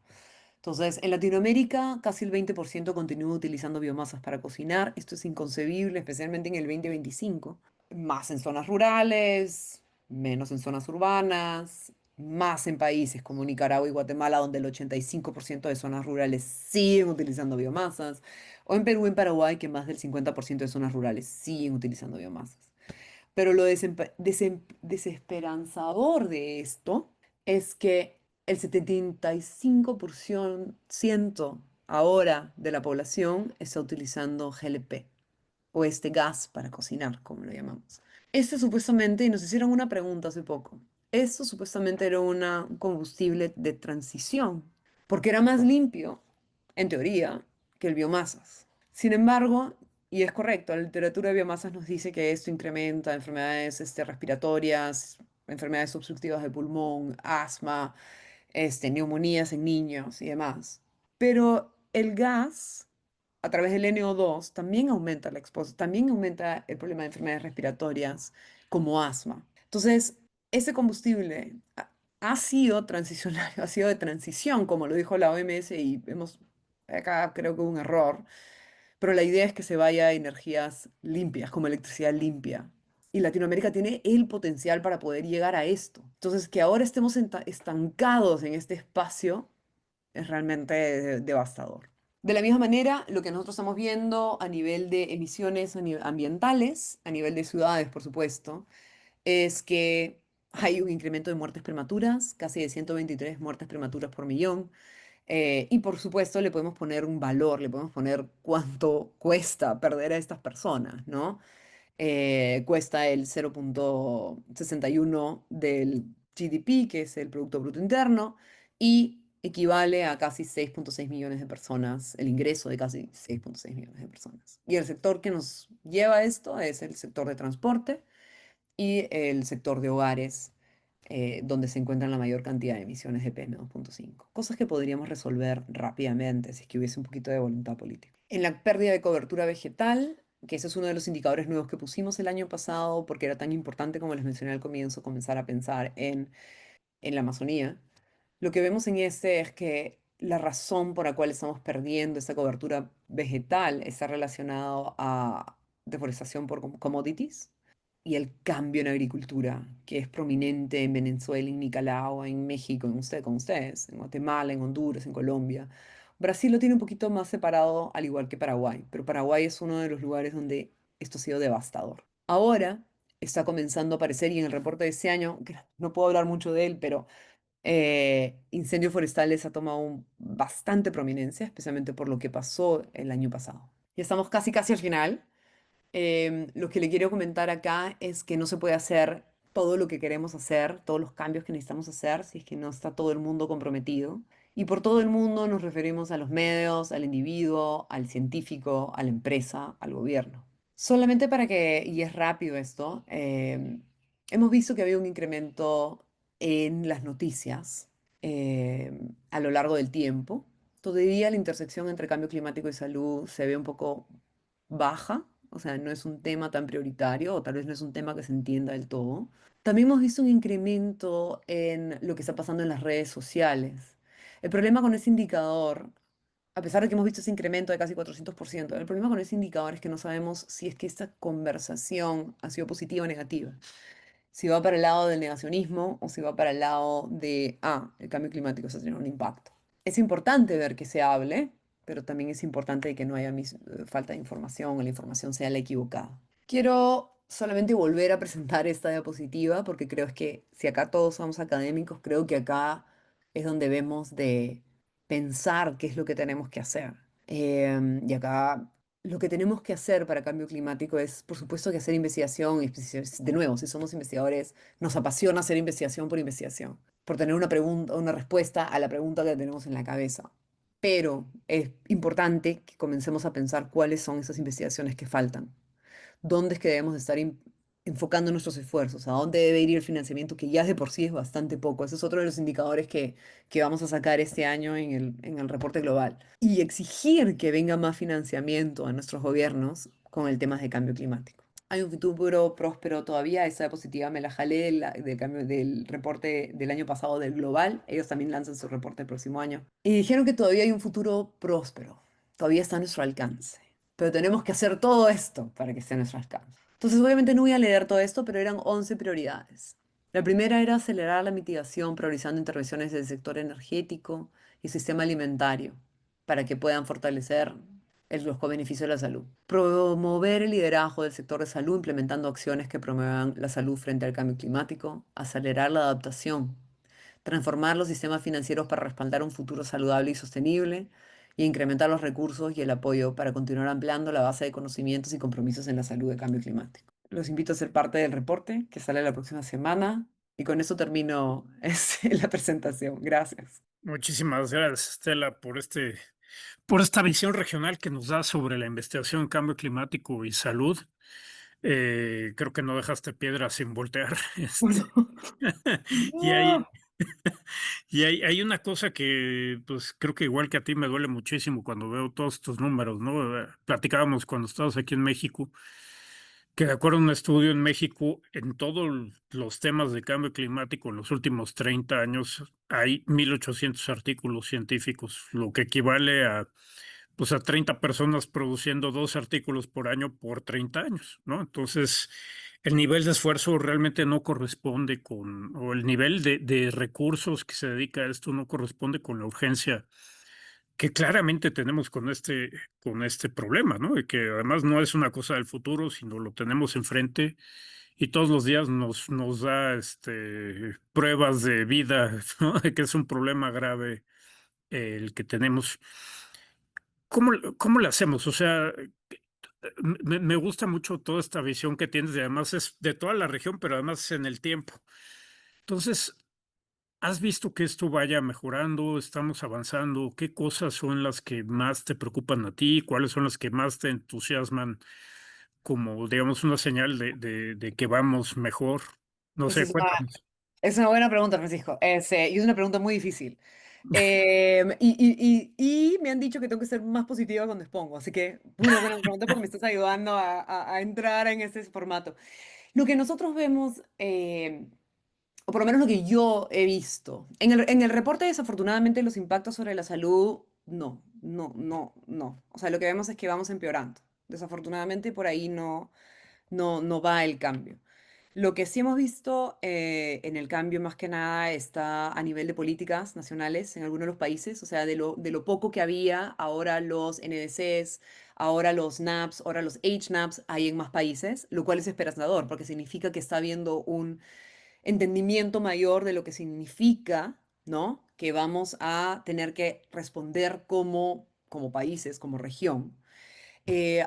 Entonces, en Latinoamérica, casi el 20% continúa utilizando biomasas para cocinar. Esto es inconcebible, especialmente en el 2025. Más en zonas rurales, menos en zonas urbanas, más en países como Nicaragua y Guatemala, donde el 85% de zonas rurales siguen utilizando biomasas, o en Perú y en Paraguay, que más del 50% de zonas rurales siguen utilizando biomasas. Pero lo desesperanzador de esto es que el 75% ahora de la población está utilizando GLP o este gas para cocinar, como lo llamamos. Este supuestamente, y nos hicieron una pregunta hace poco, esto supuestamente era un combustible de transición, porque era más limpio, en teoría, que el biomasas. Sin embargo, y es correcto, la literatura de biomasas nos dice que esto incrementa enfermedades respiratorias, enfermedades obstructivas de pulmón, asma, neumonías en niños y demás. Pero el gas, a través del NO2, también aumenta la exposición, también aumenta el problema de enfermedades respiratorias como asma. Entonces, ese combustible ha sido transicionario, ha sido de transición, como lo dijo la OMS, y hemos, acá creo que hubo un error, pero la idea es que se vaya a energías limpias, como electricidad limpia. Y Latinoamérica tiene el potencial para poder llegar a esto. Entonces, que ahora estemos estancados en este espacio es realmente devastador. De la misma manera, lo que nosotros estamos viendo a nivel de emisiones ambientales, a nivel de ciudades, por supuesto, es que hay un incremento de muertes prematuras, casi de 123 muertes prematuras por millón. Y por supuesto le podemos poner un valor, le podemos poner cuánto cuesta perder a estas personas, ¿no? Cuesta el 0,61 del GDP, que es el Producto Bruto Interno, y equivale a casi 6,6 millones de personas, el ingreso de casi 6,6 millones de personas. Y el sector que nos lleva a esto es el sector de transporte y el sector de hogares, donde se encuentran la mayor cantidad de emisiones de PM2,5. Cosas que podríamos resolver rápidamente si es que hubiese un poquito de voluntad política. En la pérdida de cobertura vegetal, que ese es uno de los indicadores nuevos que pusimos el año pasado, porque era tan importante, como les mencioné al comienzo, comenzar a pensar en la Amazonía, lo que vemos en este es que la razón por la cual estamos perdiendo esa cobertura vegetal está relacionado a deforestación por commodities y el cambio en agricultura, que es prominente en Venezuela, en Nicaragua, en México, con ustedes, en Guatemala, en Honduras, en Colombia. Brasil lo tiene un poquito más separado, al igual que Paraguay, pero Paraguay es uno de los lugares donde esto ha sido devastador. Ahora está comenzando a aparecer, y en el reporte de ese año, que no puedo hablar mucho de él, pero incendios forestales ha tomado bastante prominencia, especialmente por lo que pasó el año pasado. Ya estamos casi casi al final. Lo que le quiero comentar acá es que no se puede hacer todo lo que queremos hacer, todos los cambios que necesitamos hacer, si es que no está todo el mundo comprometido. Y por todo el mundo nos referimos a los medios, al individuo, al científico, a la empresa, al gobierno. Solamente para que, y es rápido esto, hemos visto que había un incremento en las noticias a lo largo del tiempo. Todavía la intersección entre cambio climático y salud se ve un poco baja, o sea, no es un tema tan prioritario o tal vez no es un tema que se entienda del todo. También hemos visto un incremento en lo que está pasando en las redes sociales. El problema con ese indicador, a pesar de que hemos visto ese incremento de casi 400%, el problema con ese indicador es que no sabemos si es que esta conversación ha sido positiva o negativa, si va para el lado del negacionismo o si va para el lado de, el cambio climático está teniendo un impacto. Es importante ver que se hable, pero también es importante que no haya falta de información o la información sea la equivocada. Quiero solamente volver a presentar esta diapositiva porque creo es que si acá todos somos académicos, creo que acá es donde vemos de pensar qué es lo que tenemos que hacer. Y acá lo que tenemos que hacer para cambio climático es, por supuesto, que hacer investigación. De nuevo, si somos investigadores, nos apasiona hacer investigación por investigación, por tener una pregunta, una respuesta a la pregunta que tenemos en la cabeza. Pero es importante que comencemos a pensar cuáles son esas investigaciones que faltan, dónde es que debemos de estar enfocando nuestros esfuerzos, a dónde debe ir el financiamiento, que ya de por sí es bastante poco. Ese es otro de los indicadores que vamos a sacar este año en el reporte global. Y exigir que venga más financiamiento a nuestros gobiernos con el tema de cambio climático. Hay un futuro próspero todavía, esa diapositiva me la jalé del reporte del año pasado del Global, ellos también lanzan su reporte el próximo año. Y dijeron que todavía hay un futuro próspero, todavía está a nuestro alcance, pero tenemos que hacer todo esto para que esté a nuestro alcance. Entonces, obviamente no voy a leer todo esto, pero eran 11 prioridades. La primera era acelerar la mitigación, priorizando intervenciones del sector energético y sistema alimentario para que puedan fortalecer los beneficios de la salud. Promover el liderazgo del sector de salud, implementando acciones que promuevan la salud frente al cambio climático. Acelerar la adaptación transformar los sistemas financieros para respaldar un futuro saludable y sostenible, y incrementar los recursos y el apoyo para continuar ampliando la base de conocimientos y compromisos en la salud de cambio climático. Los invito a ser parte del reporte que sale la próxima semana y con eso termino la presentación. Gracias. Muchísimas gracias, Estela, por esta visión regional que nos da sobre la investigación en cambio climático y salud. Creo que no dejaste piedra sin voltear. Y hay, No. hay una cosa que, pues, creo que igual que a ti me duele muchísimo cuando veo todos estos números, ¿no? Platicábamos cuando estabas aquí en México, que de acuerdo a un estudio en México, en todos los temas de cambio climático en los últimos 30 años hay 1,800 artículos científicos, lo que equivale a, pues, a 30 personas produciendo 2 artículos por año por 30 años, ¿no? Entonces, el nivel de esfuerzo realmente no corresponde con, o el nivel de recursos que se dedica a esto no corresponde con la urgencia que claramente tenemos con este problema, ¿no? Y que además no es una cosa del futuro, sino lo tenemos enfrente y todos los días nos da pruebas de vida, ¿no? De que es un problema grave el que tenemos. ¿Cómo le hacemos? O sea, me gusta mucho toda esta visión que tienes, y además es de toda la región, pero además es en el tiempo. Entonces, ¿has visto que esto vaya mejorando? ¿Estamos avanzando? ¿Qué cosas son las que más te preocupan a ti? ¿Cuáles son las que más te entusiasman como, digamos, una señal de que vamos mejor? No Esa sé, cuéntanos. es una buena pregunta, Francisco. Y es una pregunta muy difícil. Y me han dicho que tengo que ser más positiva cuando expongo, así que una buena pregunta porque me estás ayudando a entrar en ese formato. Lo que nosotros vemos, o por lo menos lo que yo he visto, en el reporte desafortunadamente los impactos sobre la salud, no. O sea, lo que vemos es que vamos empeorando. Desafortunadamente por ahí no va el cambio. Lo que sí hemos visto en el cambio más que nada está a nivel de políticas nacionales en algunos de los países, o sea, de lo poco que había, ahora los NDCs, ahora los NAPs, ahora los HNAPs hay en más países, lo cual es esperanzador porque significa que está habiendo un entendimiento mayor de lo que significa, ¿no? Que vamos a tener que responder como países, como región. Eh,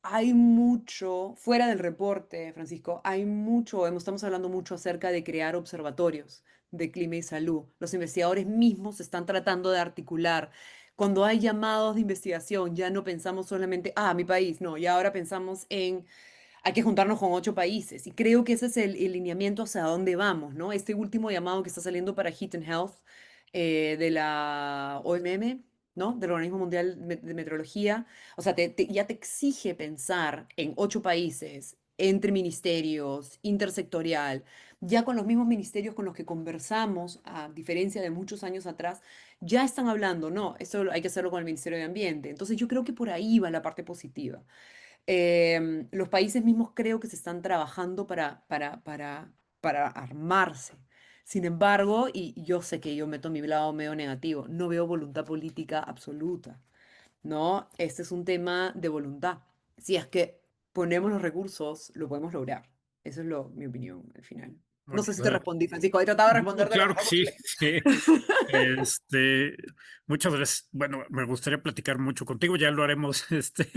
Hay mucho, fuera del reporte, Francisco, hay mucho, estamos hablando mucho acerca de crear observatorios de clima y salud. Los investigadores mismos están tratando de articular. Cuando hay llamados de investigación, ya no pensamos solamente, mi país, no, ya ahora pensamos en, hay que juntarnos con 8 países. Y creo que ese es el lineamiento hacia dónde vamos, ¿no? Este último llamado que está saliendo para Heat and Health de la OMM, ¿no? Del Organismo Mundial de Meteorología. O sea, ya te exige pensar en 8 países, entre ministerios, intersectorial, ya con los mismos ministerios con los que conversamos, a diferencia de muchos años atrás, ya están hablando, no, esto hay que hacerlo con el Ministerio de Ambiente. Entonces yo creo que por ahí va la parte positiva. Los países mismos creo que se están trabajando para armarse. Sin embargo, y yo sé que yo meto mi lado medio negativo, no veo voluntad política absoluta, ¿no? Este es un tema de voluntad. Si es que ponemos los recursos, lo podemos lograr. Eso es mi opinión al final. No sé Muchas si te gracias. respondí, Francisco. He tratado de No, responder de lo claro que mejor sí, posible. sí. Este, muchas gracias. Bueno, me gustaría platicar mucho contigo, ya lo haremos,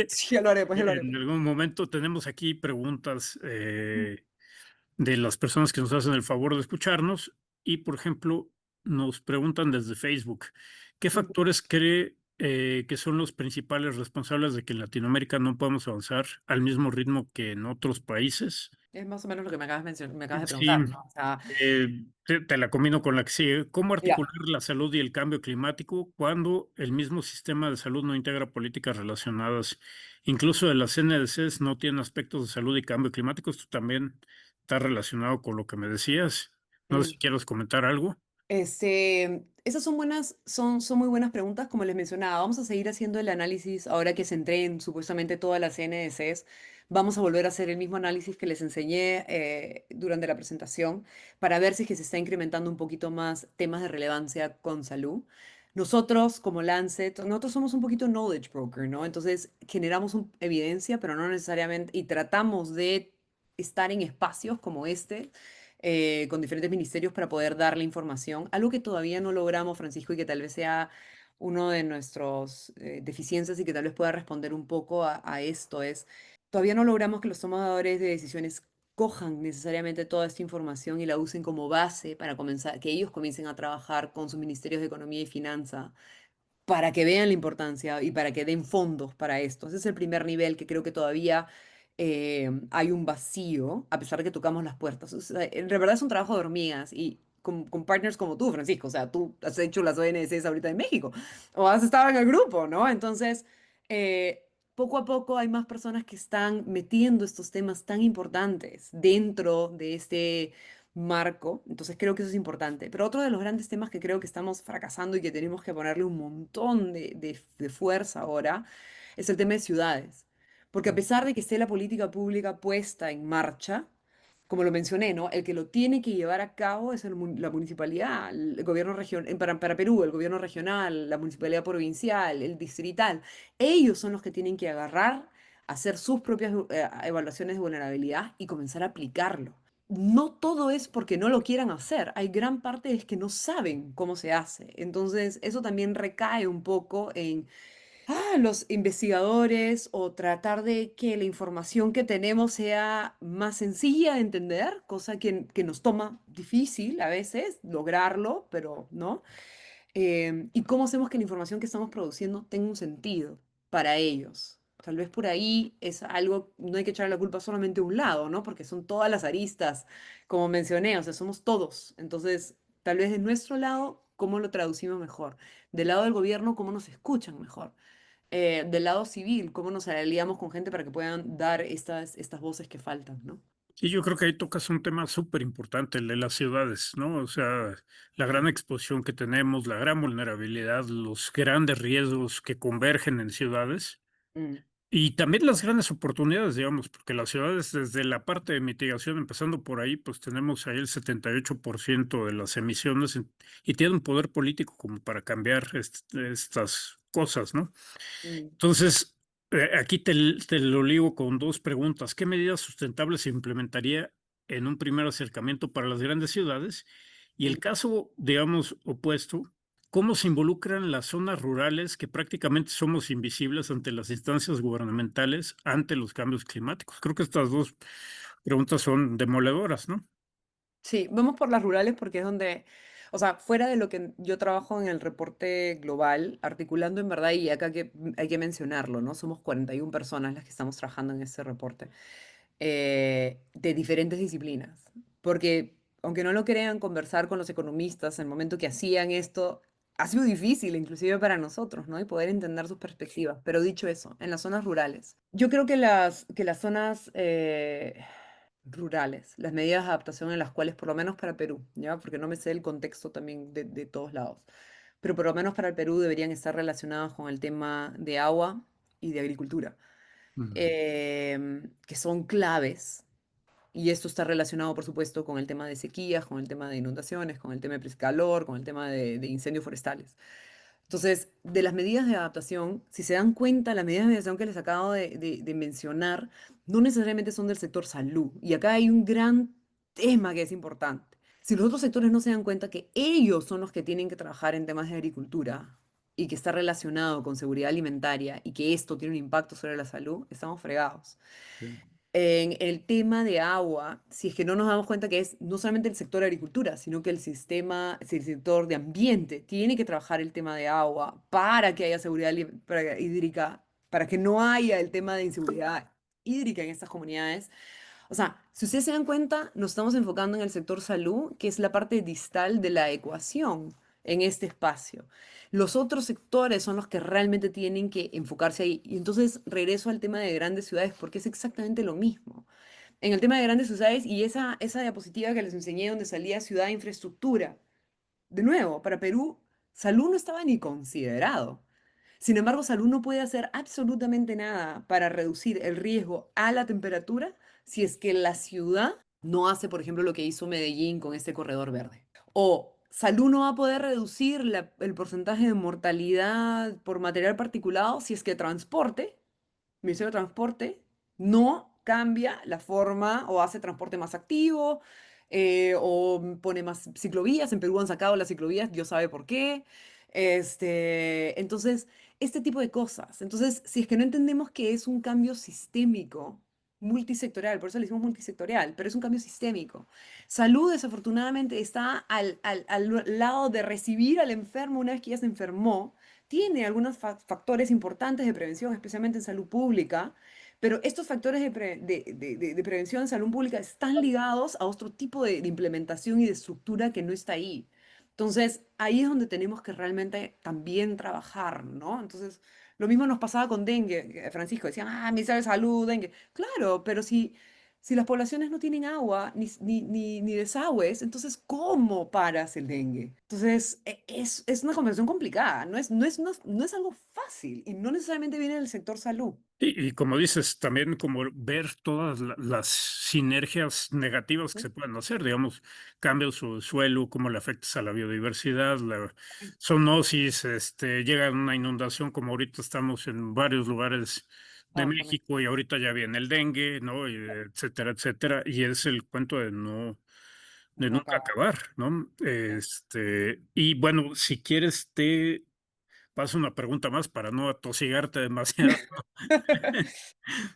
Sí, ya lo haremos, ya lo en haremos. algún momento. Tenemos aquí preguntas, de las personas que nos hacen el favor de escucharnos y, por ejemplo, nos preguntan desde Facebook, ¿qué Ujú. factores cree, que son los principales responsables de que en Latinoamérica no podamos avanzar al mismo ritmo que en otros países? Es más o menos lo que me acabas de me acabas de Sí, preguntar, ¿no? O sea, te la combino con la que sigue. ¿Cómo ya. articular la salud y el cambio climático cuando el mismo sistema de salud no integra políticas relacionadas? Incluso de las NDCs no tienen aspectos de salud y cambio climático. Esto también está relacionado con lo que me decías. No sé si quieres comentar algo. Esas son muy buenas preguntas, como les mencionaba. Vamos a seguir haciendo el análisis ahora que se entren supuestamente todas las NDCs. Vamos a volver a hacer el mismo análisis que les enseñé durante la presentación para ver si es que se está incrementando un poquito más temas de relevancia con salud. Nosotros, como Lancet, nosotros somos un poquito knowledge broker, ¿no? Entonces, generamos evidencia, pero no necesariamente, y tratamos de estar en espacios como este con diferentes ministerios para poder darle información. Algo que todavía no logramos, Francisco, y que tal vez sea uno de nuestros deficiencias y que tal vez pueda responder un poco a esto es, todavía no logramos que los tomadores de decisiones cojan necesariamente toda esta información y la usen como base para comenzar, que ellos comiencen a trabajar con sus ministerios de Economía y Finanza para que vean la importancia y para que den fondos para esto. Ese es el primer nivel que creo que todavía hay un vacío, a pesar de que tocamos las puertas. O sea, en verdad es un trabajo de hormigas y con partners como tú, Francisco. O sea, tú has hecho las ONCs ahorita en México o has estado en el grupo, ¿no? Entonces, poco a poco hay más personas que están metiendo estos temas tan importantes dentro de este marco. Entonces creo que eso es importante. Pero otro de los grandes temas que creo que estamos fracasando y que tenemos que ponerle un montón de fuerza ahora es el tema de ciudades. Porque a pesar de que esté la política pública puesta en marcha, como lo mencioné, ¿no? El que lo tiene que llevar a cabo es la municipalidad, el gobierno regional, para Perú, el gobierno regional, la municipalidad provincial, el distrital. Ellos son los que tienen que agarrar, hacer sus propias evaluaciones de vulnerabilidad y comenzar a aplicarlo. No todo es porque no lo quieran hacer, hay gran parte es que no saben cómo se hace. Entonces, eso también recae un poco en los investigadores o tratar de que la información que tenemos sea más sencilla de entender, cosa que nos toma difícil a veces lograrlo, pero no. Y cómo hacemos que la información que estamos produciendo tenga un sentido para ellos. Tal vez por ahí es algo, no hay que echar la culpa solamente a un lado, ¿no? Porque son todas las aristas, como mencioné, o sea, somos todos. Entonces, tal vez de nuestro lado, ¿cómo lo traducimos mejor? Del lado del gobierno, ¿cómo nos escuchan mejor? Del lado civil, cómo nos aliamos con gente para que puedan dar estas voces que faltan, ¿no? Y yo creo que ahí tocas un tema súper importante, el de las ciudades, ¿no? O sea, la gran exposición que tenemos, la gran vulnerabilidad, los grandes riesgos que convergen en ciudades Mm, y también las grandes oportunidades, digamos, porque las ciudades, desde la parte de mitigación, empezando por ahí, pues tenemos ahí el 78% de las emisiones y tiene un poder político como para cambiar estas cosas, ¿no? mm, Entonces, aquí te lo ligo con dos preguntas. ¿Qué medidas sustentables se implementaría en un primer acercamiento para las grandes ciudades? Y el mm. caso, digamos, opuesto, ¿cómo se involucran las zonas rurales que prácticamente somos invisibles ante las instancias gubernamentales ante los cambios climáticos? Creo que estas dos preguntas son demoledoras, ¿no? Sí, vamos por las rurales porque es donde, o sea, fuera de lo que yo trabajo en el reporte global, articulando en verdad, y acá hay que mencionarlo, ¿no? Somos 41 personas las que estamos trabajando en este reporte, de diferentes disciplinas. Porque, aunque no lo crean, conversar con los economistas en el momento que hacían esto ha sido difícil, inclusive para nosotros, ¿no? Y poder entender sus perspectivas. Pero dicho eso, en las zonas rurales, yo creo que las zonas rurales, las medidas de adaptación en las cuales, por lo menos para Perú, ¿ya? Porque no me sé el contexto también de todos lados, pero por lo menos para el Perú deberían estar relacionadas con el tema de agua y de agricultura, Mm. que son claves. Y esto está relacionado, por supuesto, con el tema de sequías, con el tema de inundaciones, con el tema de calor, con el tema de incendios forestales. Entonces, de las medidas de adaptación, si se dan cuenta, las medidas de adaptación que les acabo de mencionar no necesariamente son del sector salud. Y acá hay un gran tema que es importante. Si los otros sectores no se dan cuenta que ellos son los que tienen que trabajar en temas de agricultura y que está relacionado con seguridad alimentaria y que esto tiene un impacto sobre la salud, estamos fregados. Sí. En el tema de agua, si es que no nos damos cuenta que es no solamente el sector agricultura, sino que el sistema, si el sector de ambiente tiene que trabajar el tema de agua para que haya seguridad hídrica, para que no haya el tema de inseguridad hídrica en estas comunidades. O sea, si ustedes se dan cuenta, nos estamos enfocando en el sector salud, que es la parte distal de la ecuación en este espacio. Los otros sectores son los que realmente tienen que enfocarse ahí. Y entonces regreso al tema de grandes ciudades, porque es exactamente lo mismo. En el tema de grandes ciudades y esa diapositiva que les enseñé donde salía ciudad e infraestructura, de nuevo, para Perú, salud no estaba ni considerado. Sin embargo, salud no puede hacer absolutamente nada para reducir el riesgo a la temperatura si es que la ciudad no hace, por ejemplo, lo que hizo Medellín con este corredor verde. O salud no va a poder reducir el porcentaje de mortalidad por material particulado si es que transporte, Ministerio de Transporte, no cambia la forma o hace transporte más activo, o pone más ciclovías. En Perú han sacado las ciclovías, Dios sabe por qué. Entonces, este tipo de cosas. Entonces, si es que no entendemos que es un cambio sistémico, multisectorial, por eso le decimos multisectorial, pero es un cambio sistémico. Salud, desafortunadamente, está al lado de recibir al enfermo una vez que ya se enfermó. Tiene algunos factores importantes de prevención, especialmente en salud pública, pero estos factores de prevención en salud pública están ligados a otro tipo de implementación y de estructura que no está ahí. Entonces, ahí es donde tenemos que realmente también trabajar, ¿no? Entonces, lo mismo nos pasaba con dengue, Francisco, decían, Ministerio de Salud, dengue. Claro, pero si las poblaciones no tienen agua ni desagües, entonces, ¿cómo paras el dengue? Entonces, es una conversación complicada, no es algo fácil y no necesariamente viene del sector salud. Y como dices, también como ver todas las sinergias negativas que ¿No? se pueden hacer, digamos, cambios su suelo, cómo le afectas a la biodiversidad, la zoonosis, llega una inundación como ahorita estamos en varios lugares de Ah, también. México y ahorita ya viene el dengue, ¿no? Y etcétera, etcétera, y es el cuento de No nunca acaba. acabar, ¿no? Sí. Y bueno, si quieres te paso una pregunta más para no atosigarte demasiado.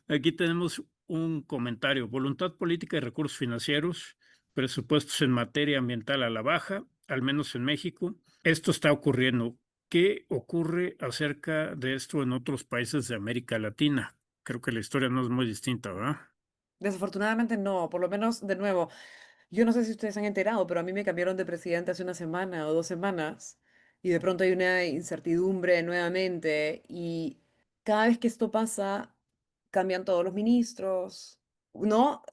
Aquí tenemos un comentario. Voluntad política y recursos financieros, presupuestos en materia ambiental a la baja, al menos en México. Esto está ocurriendo. ¿Qué ocurre acerca de esto en otros países de América Latina? Creo que la historia no es muy distinta, ¿verdad? Desafortunadamente no, por lo menos de nuevo, yo no sé si ustedes se han enterado, pero a mí me cambiaron de presidente hace una semana o 2 semanas y de pronto hay una incertidumbre nuevamente y cada vez que esto pasa, cambian todos los ministros, ¿no?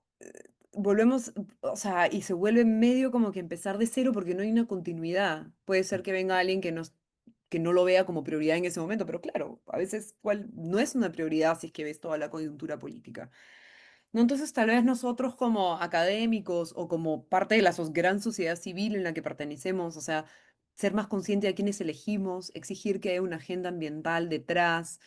Volvemos, o sea, y se vuelve medio como que empezar de cero porque no hay una continuidad. Puede ser que venga alguien que no lo vea como prioridad en ese momento, pero claro, a veces no es una prioridad si es que ves toda la coyuntura política. ¿No? Entonces, tal vez nosotros como académicos o como parte de la gran sociedad civil en la que pertenecemos, o sea, ser más consciente de a quiénes elegimos, exigir que haya una agenda ambiental detrás,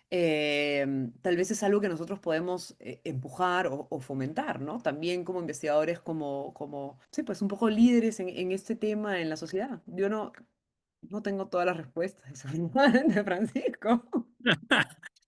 tal vez es algo que nosotros podemos empujar o fomentar, ¿no? También como investigadores, sí, pues un poco líderes en este tema en la sociedad. Yo no tengo todas las respuestas, definitivamente, Francisco.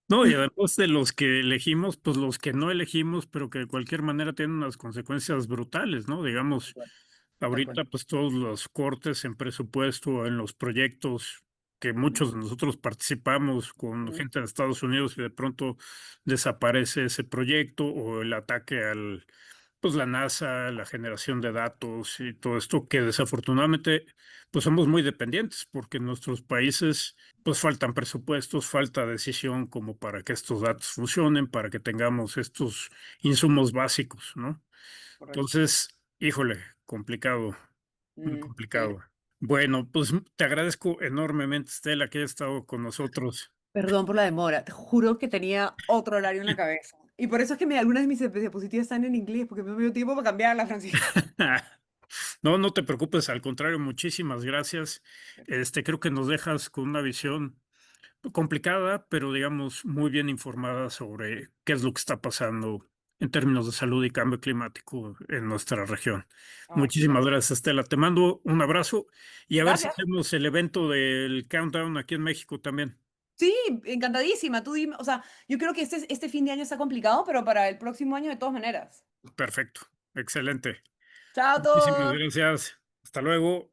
No, y además de los que elegimos, pues los que no elegimos, pero que de cualquier manera tienen unas consecuencias brutales, ¿no? Digamos, Bueno, tal cual. ahorita, pues todos los cortes en presupuesto, en los proyectos que muchos de nosotros participamos con Ujú. gente de Estados Unidos y de pronto desaparece ese proyecto o el ataque pues la NASA, la generación de datos y todo esto que desafortunadamente, pues somos muy dependientes porque en nuestros países, pues faltan presupuestos, falta decisión como para que estos datos funcionen, para que tengamos estos insumos básicos, ¿no? Correcto. Entonces, híjole, complicado, muy Sí. complicado. Bueno, pues te agradezco enormemente, Estela, que hayas estado con nosotros. Perdón por la demora, te juro que tenía otro horario en la cabeza. Y por eso es que algunas de mis diapositivas están en inglés, porque no me dio tiempo para cambiarlas, Francisco. No, no te preocupes, al contrario, muchísimas gracias. Creo que nos dejas con una visión complicada, pero digamos muy bien informada sobre qué es lo que está pasando en términos de salud y cambio climático en nuestra región. Ay, Muchísimas gracias. gracias, Estela. Te mando un abrazo y a ver si Gracias. hacemos el evento del countdown aquí en México también. Sí, encantadísima. Tú dime, o sea, yo creo que este fin de año está complicado, pero para el próximo año de todas maneras. Perfecto, excelente. Chao a Muchísimas todos. gracias. Hasta luego.